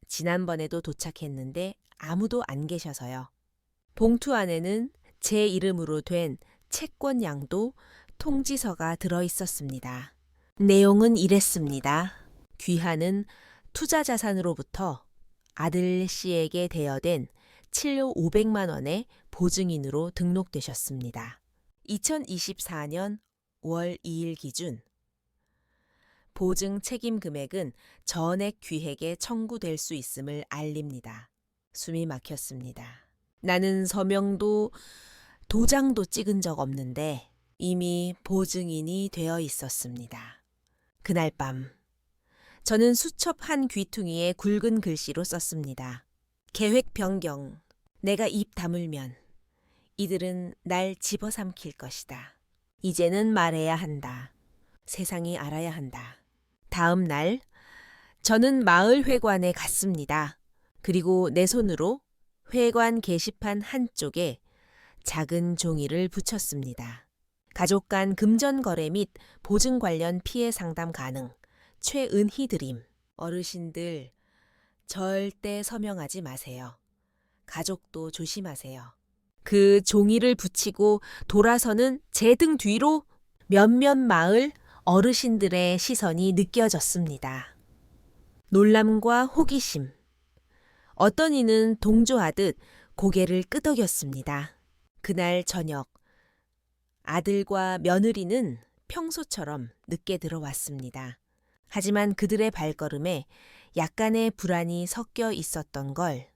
지난번에도 도착했는데 아무도 안 계셔서요. 봉투 안에는 제 이름으로 된 채권양도 통지서가 들어 있었습니다. 내용은 이랬습니다. 귀하는 투자자산으로부터 아들 씨에게 대여된 7억 500만 원의 보증인으로 등록되셨습니다. 2024년 5월 2일 기준 보증 책임 금액은 전액 귀에게 청구될 수 있음을 알립니다. 숨이 막혔습니다. 나는 서명도 도장도 찍은 적 없는데 이미 보증인이 되어 있었습니다. 그날 밤 저는 수첩 한 귀퉁이에 굵은 글씨로 썼습니다. 계획 변경. 내가 입 다물면 이들은 날 집어삼킬 것이다. 이제는 말해야 한다. 세상이 알아야 한다. 다음 날 저는 마을 회관에 갔습니다. 그리고 내 손으로 회관 게시판 한쪽에 작은 종이를 붙였습니다. 가족 간 금전 거래 및 보증 관련 피해 상담 가능. 최은희 드림. 어르신들 절대 서명하지 마세요. 가족도 조심하세요. 그 종이를 붙이고 돌아서는 제 등 뒤로 몇몇 마을 어르신들의 시선이 느껴졌습니다. 놀람과 호기심. 어떤 이는 동조하듯 고개를 끄덕였습니다. 그날 저녁 아들과 며느리는 평소처럼 늦게 들어왔습니다. 하지만 그들의 발걸음에 약간의 불안이 섞여 있었던 걸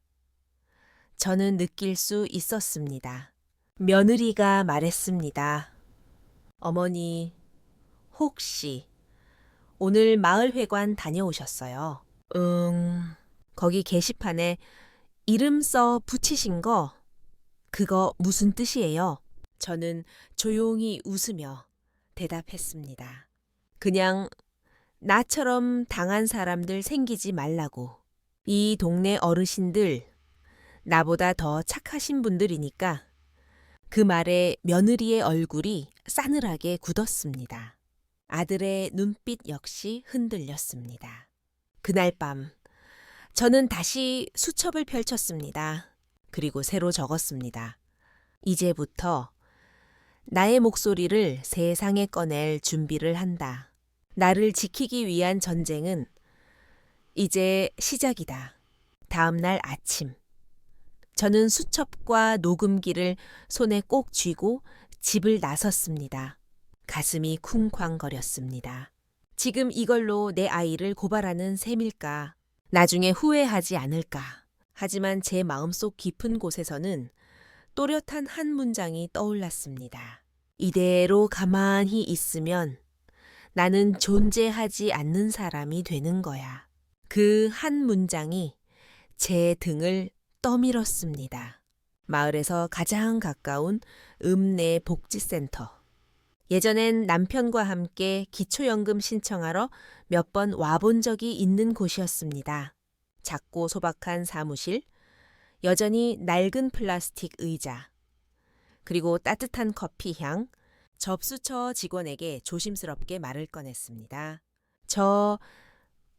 저는 느낄 수 있었습니다. 며느리가 말했습니다. 어머니, 혹시 오늘 마을회관 다녀오셨어요? 거기 게시판에 이름 써 붙이신 거, 그거 무슨 뜻이에요? 저는 조용히 웃으며 대답했습니다. 그냥 나처럼 당한 사람들 생기지 말라고. 이 동네 어르신들 나보다 더 착하신 분들이니까. 그 말에 며느리의 얼굴이 싸늘하게 굳었습니다. 아들의 눈빛 역시 흔들렸습니다. 그날 밤 저는 다시 수첩을 펼쳤습니다. 그리고 새로 적었습니다. 이제부터 나의 목소리를 세상에 꺼낼 준비를 한다. 나를 지키기 위한 전쟁은 이제 시작이다. 다음 날 아침, 저는 수첩과 녹음기를 손에 꼭 쥐고 집을 나섰습니다. 가슴이 쿵쾅거렸습니다. 지금 이걸로 내 아이를 고발하는 셈일까? 나중에 후회하지 않을까? 하지만 제 마음속 깊은 곳에서는 또렷한 한 문장이 떠올랐습니다. 이대로 가만히 있으면 나는 존재하지 않는 사람이 되는 거야. 그 한 문장이 제 등을 떠밀었습니다. 마을에서 가장 가까운 읍내 복지센터. 예전엔 남편과 함께 기초연금 신청하러 몇 번 와본 적이 있는 곳이었습니다. 작고 소박한 사무실, 여전히 낡은 플라스틱 의자, 그리고 따뜻한 커피 향, 접수처 직원에게 조심스럽게 말을 꺼냈습니다. 저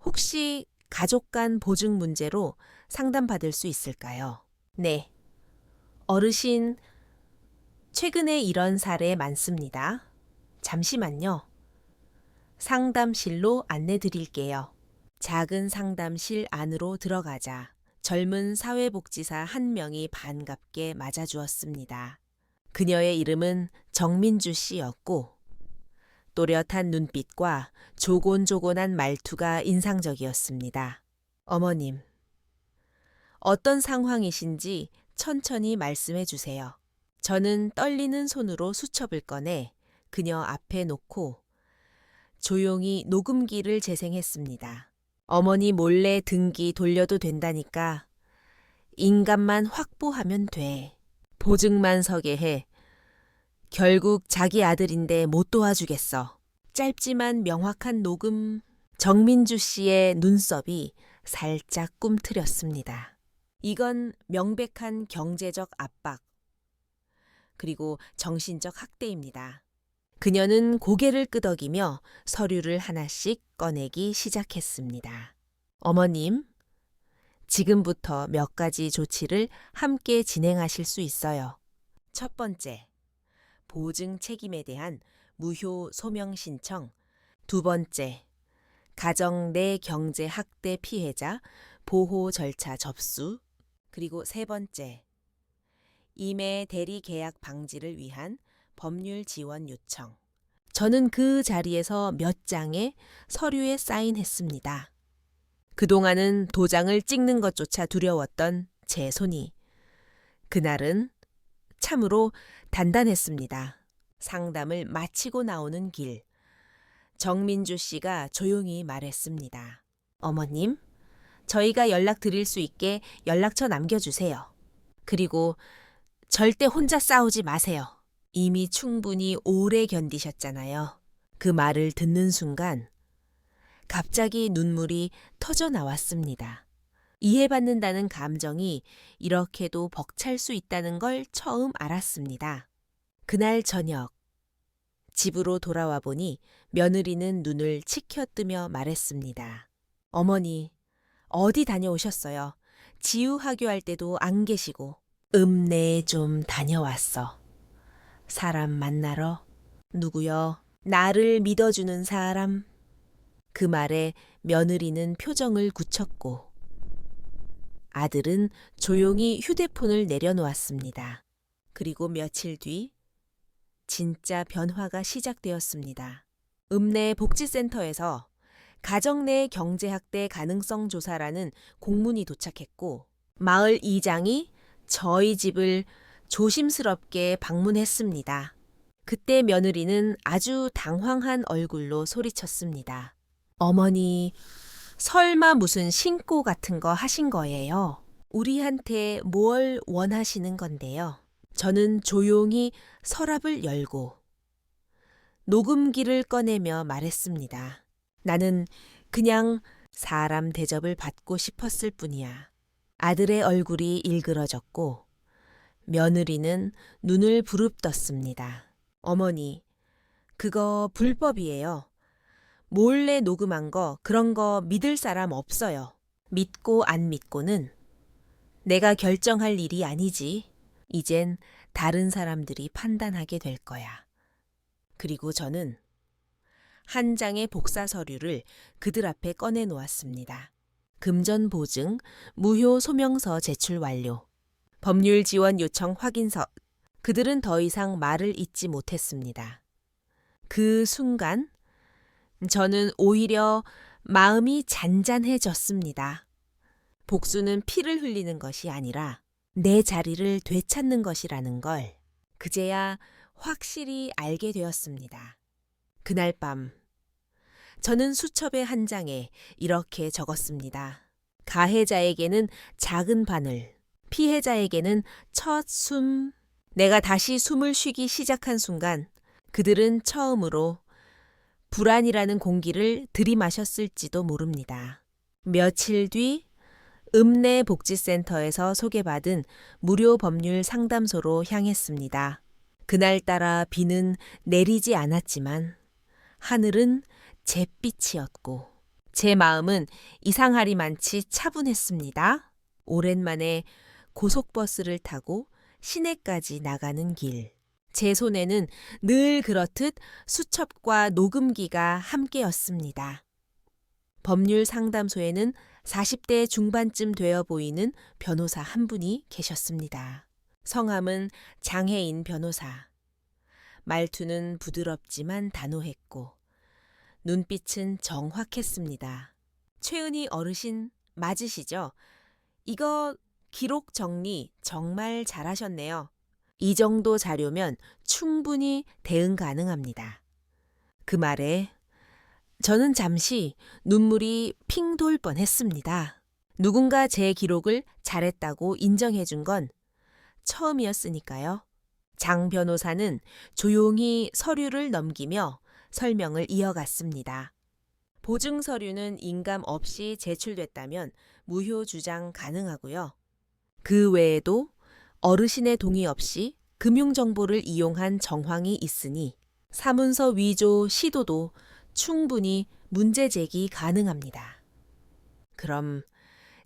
혹시 가족 간 보증 문제로 상담받을 수 있을까요? 네. 어르신, 최근에 이런 사례 많습니다. 잠시만요. 상담실로 안내 드릴게요. 작은 상담실 안으로 들어가자 젊은 사회복지사 한 명이 반갑게 맞아주었습니다. 그녀의 이름은 정민주 씨였고 또렷한 눈빛과 조곤조곤한 말투가 인상적이었습니다. 어머님, 어떤 상황이신지 천천히 말씀해 주세요. 저는 떨리는 손으로 수첩을 꺼내 그녀 앞에 놓고 조용히 녹음기를 재생했습니다. 어머니 몰래 등기 돌려도 된다니까 인감만 확보하면 돼. 보증만 서게 해. 결국 자기 아들인데 못 도와주겠어. 짧지만 명확한 녹음. 정민주 씨의 눈썹이 살짝 꿈틀였습니다. 이건 명백한 경제적 압박, 그리고 정신적 학대입니다. 그녀는 고개를 끄덕이며 서류를 하나씩 꺼내기 시작했습니다. 어머님, 지금부터 몇 가지 조치를 함께 진행하실 수 있어요. 첫 번째, 보증 책임에 대한 무효 소명 신청. 두 번째, 가정 내 경제 학대 피해자 보호 절차 접수. 그리고 세 번째, 임해 대리 계약 방지를 위한 법률 지원 요청. 저는 그 자리에서 몇 장의 서류에 사인했습니다. 그동안은 도장을 찍는 것조차 두려웠던 제 손이 그날은 참으로 단단했습니다. 상담을 마치고 나오는 길, 정민주 씨가 조용히 말했습니다. 어머님, 저희가 연락드릴 수 있게 연락처 남겨주세요. 그리고 절대 혼자 싸우지 마세요. 이미 충분히 오래 견디셨잖아요. 그 말을 듣는 순간 갑자기 눈물이 터져 나왔습니다. 이해받는다는 감정이 이렇게도 벅찰 수 있다는 걸 처음 알았습니다. 그날 저녁, 집으로 돌아와 보니 며느리는 눈을 치켜뜨며 말했습니다. 어머니, 어디 다녀오셨어요? 지우학교할 때도 안 계시고. 읍내에 좀 다녀왔어. 사람 만나러. 누구요? 나를 믿어주는 사람. 그 말에 며느리는 표정을 굳혔고 아들은 조용히 휴대폰을 내려놓았습니다. 그리고 며칠 뒤 진짜 변화가 시작되었습니다. 읍내 복지센터에서 가정 내 경제학대 가능성 조사라는 공문이 도착했고 마을 이장이 저희 집을 조심스럽게 방문했습니다. 그때 며느리는 아주 당황한 얼굴로 소리쳤습니다. 어머니, 설마 무슨 신고 같은 거 하신 거예요? 우리한테 뭘 원하시는 건데요? 저는 조용히 서랍을 열고 녹음기를 꺼내며 말했습니다. 나는 그냥 사람 대접을 받고 싶었을 뿐이야. 아들의 얼굴이 일그러졌고 며느리는 눈을 부릅떴습니다. 어머니, 그거 불법이에요. 몰래 녹음한 거 그런 거 믿을 사람 없어요. 믿고 안 믿고는 내가 결정할 일이 아니지. 이젠 다른 사람들이 판단하게 될 거야. 그리고 저는 한 장의 복사 서류를 그들 앞에 꺼내 놓았습니다. 금전 보증, 무효 소명서 제출 완료. 법률 지원 요청 확인서. 그들은 더 이상 말을 잇지 못했습니다. 그 순간 저는 오히려 마음이 잔잔해졌습니다. 복수는 피를 흘리는 것이 아니라 내 자리를 되찾는 것이라는 걸 그제야 확실히 알게 되었습니다. 그날 밤 저는 수첩의 한 장에 이렇게 적었습니다. 가해자에게는 작은 바늘, 피해자에게는 첫 숨. 내가 다시 숨을 쉬기 시작한 순간 그들은 처음으로 불안이라는 공기를 들이마셨을지도 모릅니다. 며칠 뒤 읍내복지센터에서 소개받은 무료 법률 상담소로 향했습니다. 그날따라 비는 내리지 않았지만 하늘은 잿빛이었고 제 마음은 이상하리만치 차분했습니다. 오랜만에 고속버스를 타고 시내까지 나가는 길. 제 손에는 늘 그렇듯 수첩과 녹음기가 함께였습니다. 법률 상담소에는 40대 중반쯤 되어 보이는 변호사 한 분이 계셨습니다. 성함은 장혜인 변호사. 말투는 부드럽지만 단호했고 눈빛은 정확했습니다. 최은희 어르신 맞으시죠? 이거 기록 정리 정말 잘하셨네요. 이 정도 자료면 충분히 대응 가능합니다. 그 말에 저는 잠시 눈물이 핑 돌 뻔했습니다. 누군가 제 기록을 잘했다고 인정해 준 건 처음이었으니까요. 장 변호사는 조용히 서류를 넘기며 설명을 이어갔습니다. 보증 서류는 인감 없이 제출됐다면 무효 주장 가능하고요. 그 외에도 어르신의 동의 없이 금융정보를 이용한 정황이 있으니 사문서 위조 시도도 충분히 문제 제기 가능합니다. 그럼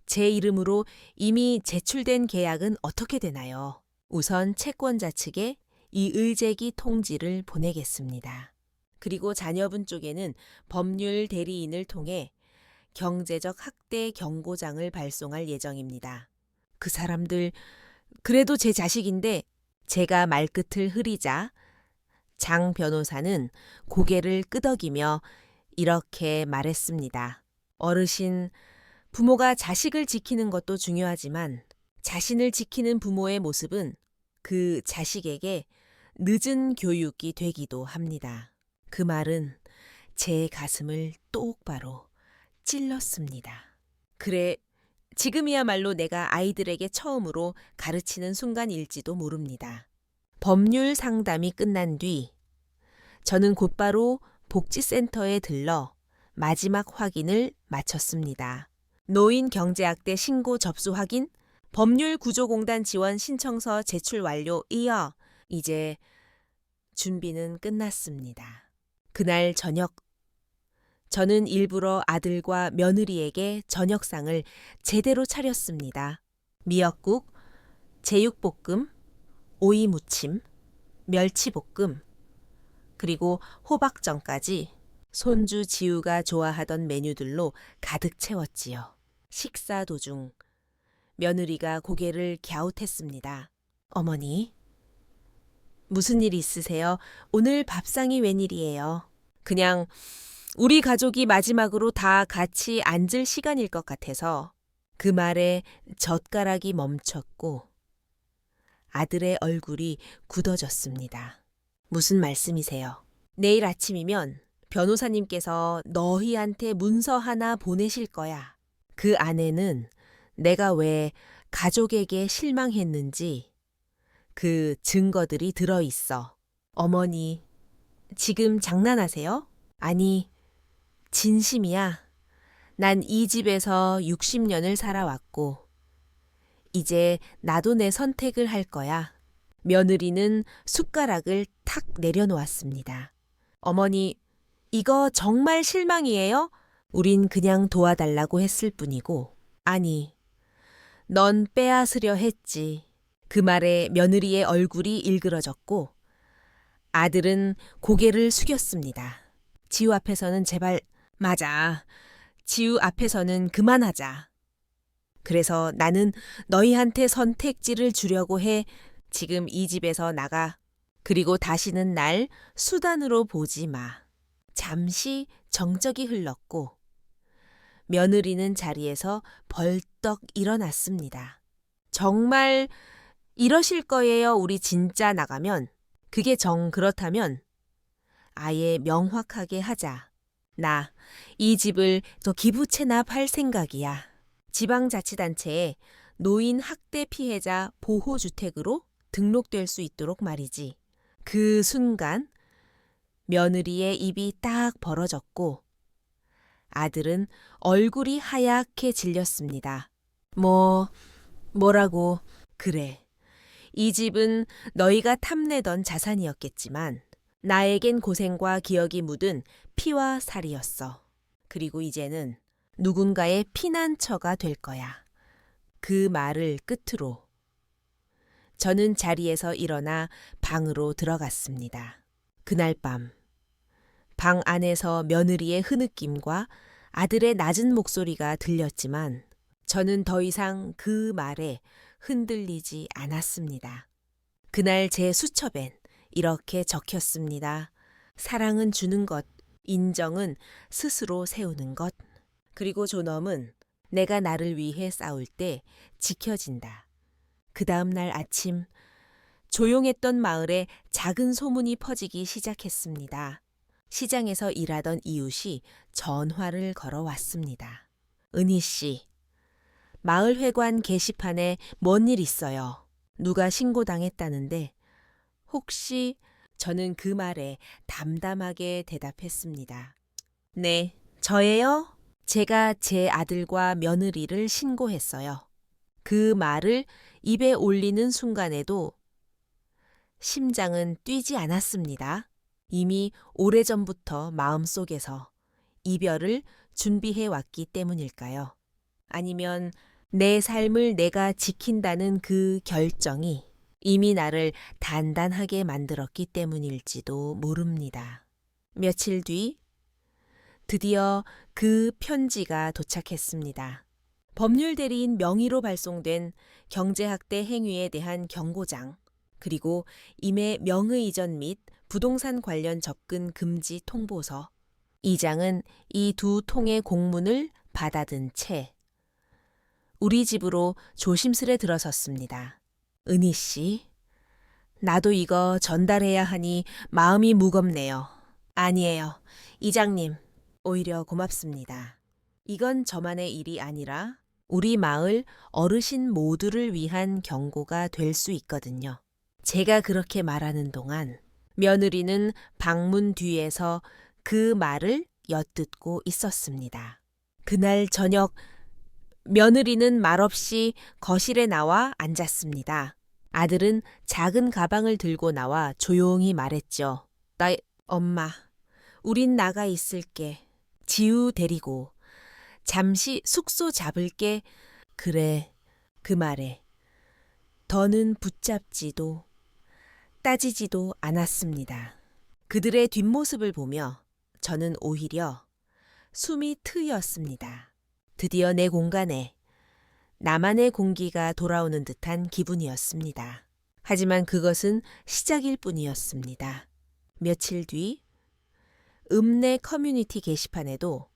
제 이름으로 이미 제출된 계약은 어떻게 되나요? 우선 채권자 측에 이 의제기 통지를 보내겠습니다. 그리고 자녀분 쪽에는 법률 대리인을 통해 경제적 학대 경고장을 발송할 예정입니다. 그 사람들 그래도 제 자식인데 제가 말끝을 흐리자 장 변호사는 고개를 끄덕이며 이렇게 말했습니다. 어르신, 부모가 자식을 지키는 것도 중요하지만 자신을 지키는 부모의 모습은 그 자식에게 늦은 교육이 되기도 합니다. 그 말은 제 가슴을 똑바로 찔렀습니다. 그래, 지금이야말로 내가 아이들에게 처음으로 가르치는 순간일지도 모릅니다. 법률 상담이 끝난 뒤 저는 곧바로 복지센터에 들러 마지막 확인을 마쳤습니다. 노인 경제학대 신고 접수 확인, 법률구조공단 지원 신청서 제출 완료. 이제 준비는 끝났습니다. 그날 저녁 저는 일부러 아들과 며느리에게 저녁상을 제대로 차렸습니다. 미역국, 제육볶음, 오이무침, 멸치볶음, 그리고 호박전까지 손주 지우가 좋아하던 메뉴들로 가득 채웠지요. 식사 도중 며느리가 고개를 갸웃했습니다. 어머니, 무슨 일 있으세요? 오늘 밥상이 웬일이에요? 그냥 우리 가족이 마지막으로 다 같이 앉을 시간일 것 같아서. 그 말에 젓가락이 멈췄고 아들의 얼굴이 굳어졌습니다. 무슨 말씀이세요? 내일 아침이면 변호사님께서 너희한테 문서 하나 보내실 거야. 그 안에는 내가 왜 가족에게 실망했는지 그 증거들이 들어있어. 어머니, 지금 장난하세요? 아니, 진심이야. 난 이 집에서 60년을 살아왔고 이제 나도 내 선택을 할 거야. 며느리는 숟가락을 탁 내려놓았습니다. 어머니, 이거 정말 실망이에요? 우린 그냥 도와달라고 했을 뿐이고. 아니, 넌 빼앗으려 했지. 그 말에 며느리의 얼굴이 일그러졌고 아들은 고개를 숙였습니다. 지우 앞에서는 제발, 맞아. 지우 앞에서는 그만하자. 그래서 나는 너희한테 선택지를 주려고 해. 지금 이 집에서 나가. 그리고 다시는 날 수단으로 보지 마. 잠시 정적이 흘렀고 며느리는 자리에서 벌떡 일어났습니다. 정말 이러실 거예요? 우리 진짜 나가면? 그게 정 그렇다면 아예 명확하게 하자. 나 이 집을 더 기부 체납할 생각이야. 지방자치단체에 노인 학대 피해자 보호주택으로 등록될 수 있도록 말이지. 그 순간 며느리의 입이 딱 벌어졌고 아들은 얼굴이 하얗게 질렸습니다. 뭐라고? 그래. 이 집은 너희가 탐내던 자산이었겠지만 나에겐 고생과 기억이 묻은 피와 살이었어. 그리고 이제는 누군가의 피난처가 될 거야. 그 말을 끝으로 저는 자리에서 일어나 방으로 들어갔습니다. 그날 밤, 방 안에서 며느리의 흐느낌과 아들의 낮은 목소리가 들렸지만 저는 더 이상 그 말에 흔들리지 않았습니다. 그날 제 수첩엔 이렇게 적혔습니다. 사랑은 주는 것, 인정은 스스로 세우는 것. 그리고 존엄은 내가 나를 위해 싸울 때 지켜진다. 그 다음 날 아침 조용했던 마을에 작은 소문이 퍼지기 시작했습니다. 시장에서 일하던 이웃이 전화를 걸어왔습니다. 은희 씨, 마을회관 게시판에 뭔 일 있어요. 누가 신고당했다는데 혹시 저는 그 말에 담담하게 대답했습니다. 네, 저예요. 제가 제 아들과 며느리를 신고했어요. 그 말을 입에 올리는 순간에도 심장은 뛰지 않았습니다. 이미 오래전부터 마음속에서 이별을 준비해 왔기 때문일까요? 아니면 내 삶을 내가 지킨다는 그 결정이 이미 나를 단단하게 만들었기 때문일지도 모릅니다. 며칠 뒤 드디어 그 편지가 도착했습니다. 법률 대리인 명의로 발송된 경제학대 행위에 대한 경고장, 그리고 임의 명의 이전 및 부동산 관련 접근 금지 통보서. 이 장은 이 두 통의 공문을 받아든 채 우리 집으로 조심스레 들어섰습니다. 은희 씨, 나도 이거 전달해야 하니 마음이 무겁네요. 아니에요. 이장님, 오히려 고맙습니다. 이건 저만의 일이 아니라 우리 마을 어르신 모두를 위한 경고가 될 수 있거든요. 제가 그렇게 말하는 동안 며느리는 방문 뒤에서 그 말을 엿듣고 있었습니다. 그날 저녁 며느리는 말없이 거실에 나와 앉았습니다. 아들은 작은 가방을 들고 나와 조용히 말했죠. 엄마, 우린 나가 있을게. 지우 데리고 잠시 숙소 잡을게. 그래, 그 말에 더는 붙잡지도 따지지도 않았습니다. 그들의 뒷모습을 보며 저는 오히려 숨이 트였습니다. 드디어 내 공간에 나만의 공기가 돌아오는 듯한 기분이었습니다. 하지만 그것은 시작일 뿐이었습니다. 며칠 뒤 읍내 커뮤니티 게시판에도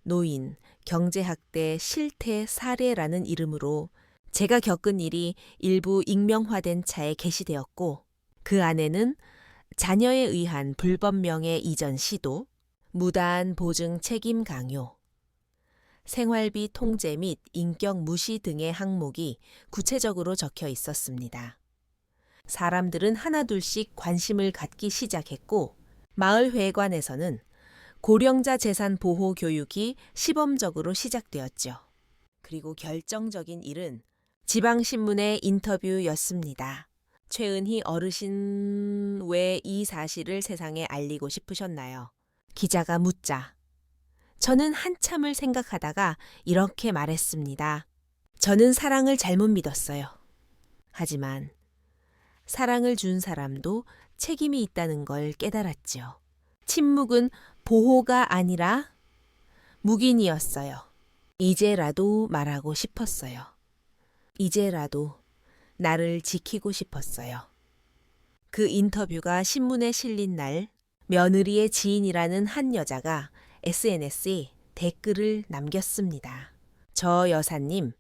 노인, 경제학대 실태 사례라는 이름으로 제가 겪은 일이 일부 익명화된 차에 게시되었고 그 안에는 자녀에 의한 불법 명예 이전 시도, 무단 보증 책임 강요, 생활비 통제 및 인격 무시 등의 항목이 구체적으로 적혀 있었습니다. 사람들은 하나둘씩 관심을 갖기 시작했고 마을회관에서는 고령자 재산 보호 교육이 시범적으로 시작되었죠. 그리고 결정적인 일은 지방신문의 인터뷰였습니다. 최은희 어르신 왜 이 사실을 세상에 알리고 싶으셨나요? 기자가 묻자 저는 한참을 생각하다가 이렇게 말했습니다. 저는 사랑을 잘못 믿었어요. 하지만 사랑을 준 사람도 책임이 있다는 걸 깨달았죠. 침묵은 보호가 아니라 묵인이었어요. 이제라도 말하고 싶었어요. 이제라도 나를 지키고 싶었어요. 그 인터뷰가 신문에 실린 날 며느리의 지인이라는 한 여자가 SNS에 댓글을 남겼습니다. 저 여사님,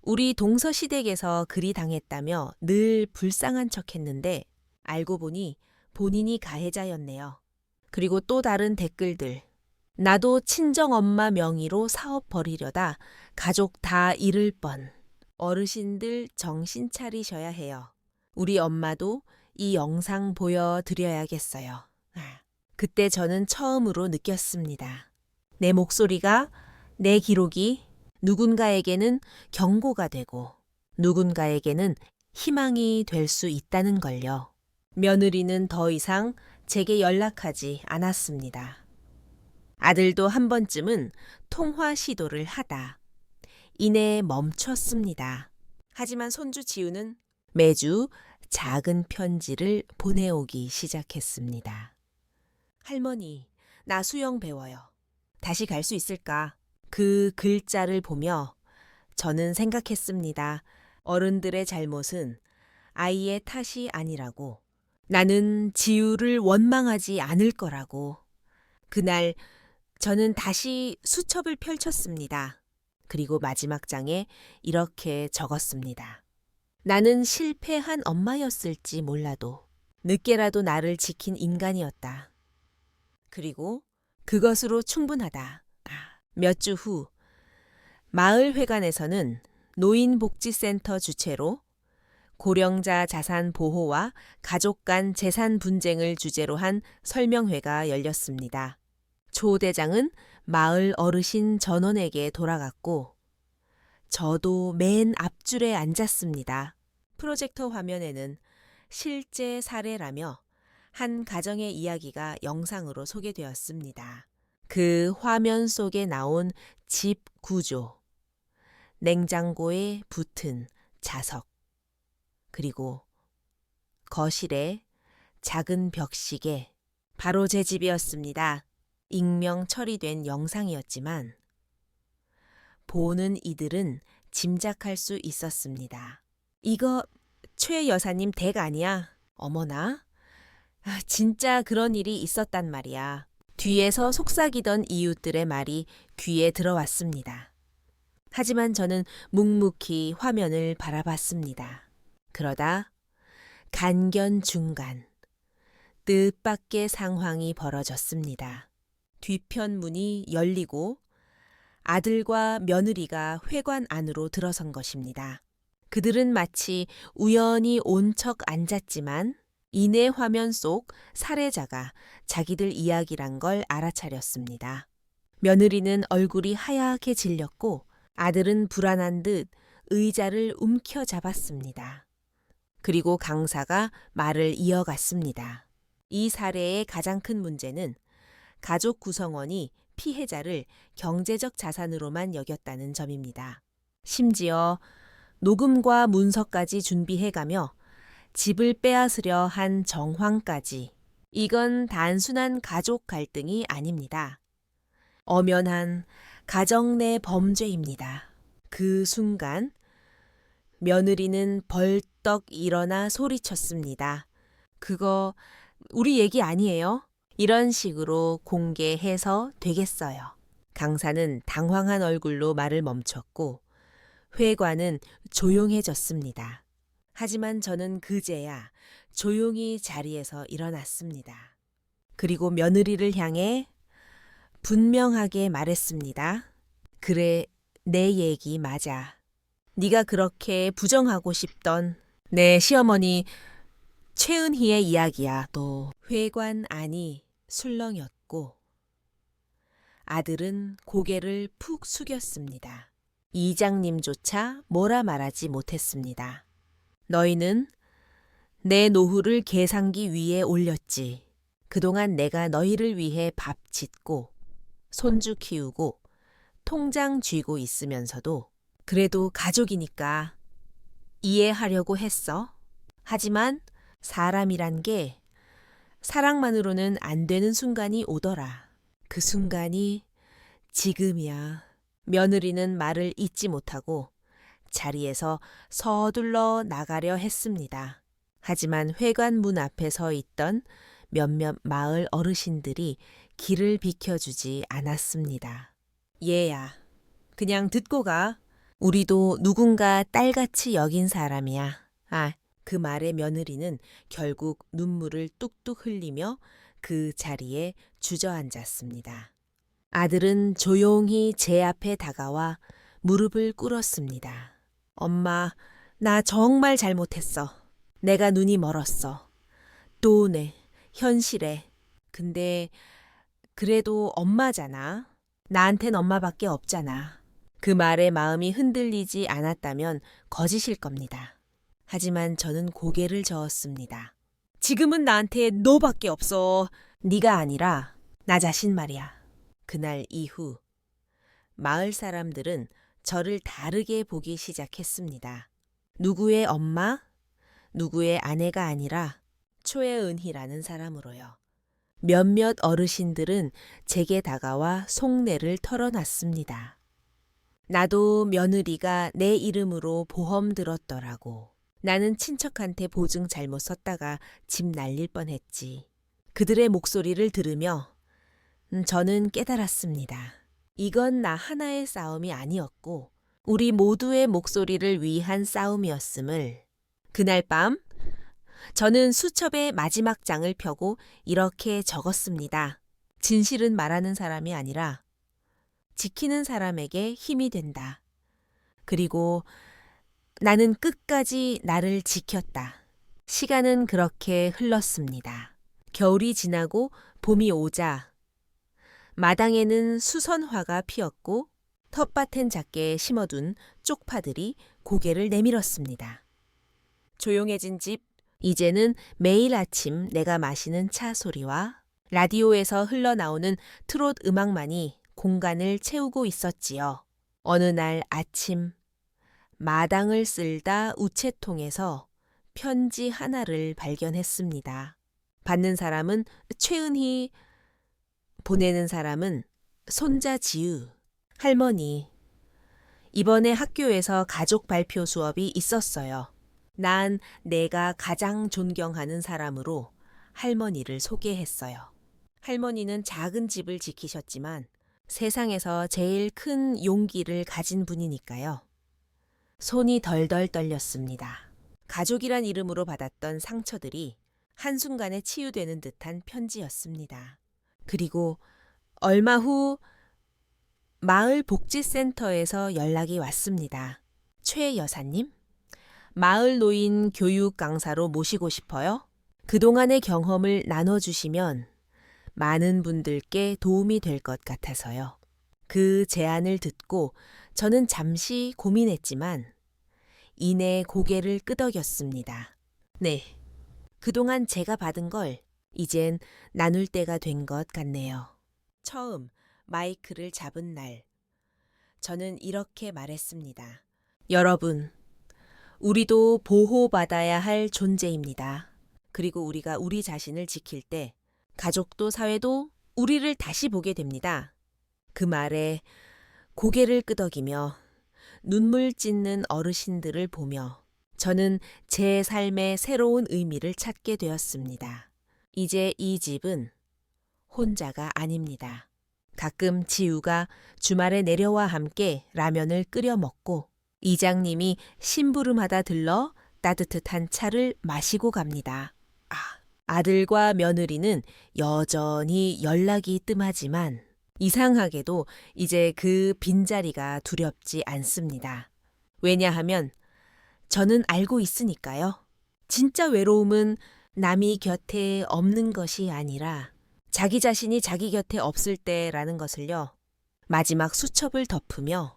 우리 동서시댁에서 그리 당했다며 늘 불쌍한 척했는데 알고 보니 본인이 가해자였네요. 그리고 또 다른 댓글들. 나도 친정엄마 명의로 사업 벌이려다 가족 다 잃을 뻔. 어르신들 정신 차리셔야 해요. 우리 엄마도 이 영상 보여드려야겠어요. 그때 저는 처음으로 느꼈습니다. 내 목소리가, 내 기록이 누군가에게는 경고가 되고 누군가에게는 희망이 될 수 있다는 걸요. 며느리는 더 이상 제게 연락하지 않았습니다. 아들도 한 번쯤은 통화 시도를 하다 이내 멈췄습니다. 하지만 손주 지우는 매주 작은 편지를 보내오기 시작했습니다. 할머니, 나 수영 배워요. 다시 갈 수 있을까? 그 글자를 보며 저는 생각했습니다. 어른들의 잘못은 아이의 탓이 아니라고. 나는 지우를 원망하지 않을 거라고. 그날 저는 다시 수첩을 펼쳤습니다. 그리고 마지막 장에 이렇게 적었습니다. 나는 실패한 엄마였을지 몰라도 늦게라도 나를 지킨 인간이었다. 그리고 그것으로 충분하다. 몇 주 후 마을회관에서는 노인복지센터 주최로 고령자 자산 보호와 가족 간 재산 분쟁을 주제로 한 설명회가 열렸습니다. 초대장은 마을 어르신 전원에게 돌아갔고 저도 맨 앞줄에 앉았습니다. 프로젝터 화면에는 실제 사례라며 한 가정의 이야기가 영상으로 소개되었습니다. 그 화면 속에 나온 집 구조, 냉장고에 붙은 자석, 그리고 거실에 작은 벽시계, 바로 제 집이었습니다. 익명 처리된 영상이었지만 보는 이들은 짐작할 수 있었습니다. 이거 최 여사님 댁 아니야? 어머나, 진짜 그런 일이 있었단 말이야. 뒤에서 속삭이던 이웃들의 말이 귀에 들어왔습니다. 하지만 저는 묵묵히 화면을 바라봤습니다. 그러다 간견 중간 뜻밖의 상황이 벌어졌습니다. 뒤편 문이 열리고 아들과 며느리가 회관 안으로 들어선 것입니다. 그들은 마치 우연히 온 척 앉았지만 이내 화면 속 살해자가 자기들 이야기란 걸 알아차렸습니다. 며느리는 얼굴이 하얗게 질렸고 아들은 불안한 듯 의자를 움켜잡았습니다. 그리고 강사가 말을 이어갔습니다. 이 사례의 가장 큰 문제는 가족 구성원이 피해자를 경제적 자산으로만 여겼다는 점입니다. 심지어 녹음과 문서까지 준비해가며 집을 빼앗으려 한 정황까지. 이건 단순한 가족 갈등이 아닙니다. 엄연한 가정 내 범죄입니다. 그 순간 며느리는 벌떡 일어나 소리쳤습니다. 그거 우리 얘기 아니에요? 이런 식으로 공개해서 되겠어요. 강사는 당황한 얼굴로 말을 멈췄고 회관은 조용해졌습니다. 하지만 저는 그제야 조용히 자리에서 일어났습니다. 그리고 며느리를 향해 분명하게 말했습니다. 그래, 내 얘기 맞아. 네가 그렇게 부정하고 싶던 내 시어머니 최은희의 이야기야. 또 회관 안이 술렁였고 아들은 고개를 푹 숙였습니다. 이장님조차 뭐라 말하지 못했습니다. 너희는 내 노후를 계산기 위에 올렸지. 그동안 내가 너희를 위해 밥 짓고 손주 키우고 통장 쥐고 있으면서도 그래도 가족이니까 이해하려고 했어. 하지만 사람이란 게 사랑만으로는 안 되는 순간이 오더라. 그 순간이 지금이야. 며느리는 말을 잇지 못하고 자리에서 서둘러 나가려 했습니다. 하지만 회관 문 앞에 서 있던 몇몇 마을 어르신들이 길을 비켜주지 않았습니다. 얘야, 그냥 듣고 가. 우리도 누군가 딸같이 여긴 사람이야. 그 말에 며느리는 결국 눈물을 뚝뚝 흘리며 그 자리에 주저앉았습니다. 아들은 조용히 제 앞에 다가와 무릎을 꿇었습니다. 엄마, 나 정말 잘못했어. 내가 눈이 멀었어. 또 현실에. 근데 그래도 엄마잖아. 나한텐 엄마밖에 없잖아. 그 말에 마음이 흔들리지 않았다면 거짓일 겁니다. 하지만 저는 고개를 저었습니다. 지금은 나한테 너밖에 없어. 네가 아니라 나 자신 말이야. 그날 이후 마을 사람들은 저를 다르게 보기 시작했습니다. 누구의 엄마, 누구의 아내가 아니라 최은희라는 사람으로요. 몇몇 어르신들은 제게 다가와 속내를 털어놨습니다. 나도 며느리가 내 이름으로 보험 들었더라고. 나는 친척한테 보증 잘못 썼다가 집 날릴 뻔했지. 그들의 목소리를 들으며 저는 깨달았습니다. 이건 나 하나의 싸움이 아니었고 우리 모두의 목소리를 위한 싸움이었음을. 그날 밤 저는 수첩의 마지막 장을 펴고 이렇게 적었습니다. 진실은 말하는 사람이 아니라 지키는 사람에게 힘이 된다. 그리고 나는 끝까지 나를 지켰다. 시간은 그렇게 흘렀습니다. 겨울이 지나고 봄이 오자 마당에는 수선화가 피었고 텃밭엔 작게 심어둔 쪽파들이 고개를 내밀었습니다. 조용해진 집, 이제는 매일 아침 내가 마시는 차 소리와 라디오에서 흘러나오는 트롯 음악만이 공간을 채우고 있었지요. 어느 날 아침 마당을 쓸다 우체통에서 편지 하나를 발견했습니다. 받는 사람은 최은희, 보내는 사람은 손자 지우. 할머니, 이번에 학교에서 가족 발표 수업이 있었어요. 난 내가 가장 존경하는 사람으로 할머니를 소개했어요. 할머니는 작은 집을 지키셨지만 세상에서 제일 큰 용기를 가진 분이니까요. 손이 덜덜 떨렸습니다. 가족이란 이름으로 받았던 상처들이 한순간에 치유되는 듯한 편지였습니다. 그리고 얼마 후 마을 복지센터에서 연락이 왔습니다. 최 여사님? 마을 노인 교육 강사로 모시고 싶어요. 그동안의 경험을 나눠주시면 많은 분들께 도움이 될 것 같아서요. 그 제안을 듣고 저는 잠시 고민했지만 이내 고개를 끄덕였습니다. 네, 그동안 제가 받은 걸 이젠 나눌 때가 된 것 같네요. 처음 마이크를 잡은 날, 저는 이렇게 말했습니다. 여러분, 우리도 보호받아야 할 존재입니다. 그리고 우리가 우리 자신을 지킬 때 가족도 사회도 우리를 다시 보게 됩니다. 그 말에 고개를 끄덕이며 눈물 찢는 어르신들을 보며 저는 제 삶의 새로운 의미를 찾게 되었습니다. 이제 이 집은 혼자가 아닙니다. 가끔 지우가 주말에 내려와 함께 라면을 끓여 먹고 이장님이 심부름하다 들러 따뜻한 차를 마시고 갑니다. 아들과 며느리는 여전히 연락이 뜸하지만 이상하게도 이제 그 빈자리가 두렵지 않습니다. 왜냐하면 저는 알고 있으니까요. 진짜 외로움은 남이 곁에 없는 것이 아니라 자기 자신이 자기 곁에 없을 때라는 것을요. 마지막 수첩을 덮으며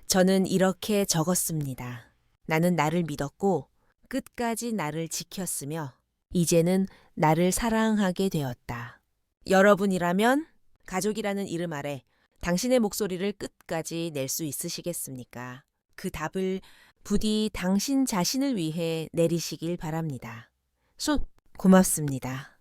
저는 이렇게 적었습니다. 나는 나를 믿었고 끝까지 나를 지켰으며 이제는 나를 사랑하게 되었다. 여러분이라면 가족이라는 이름 아래 당신의 목소리를 끝까지 낼 수 있으시겠습니까? 그 답을 부디 당신 자신을 위해 내리시길 바랍니다. 고맙습니다.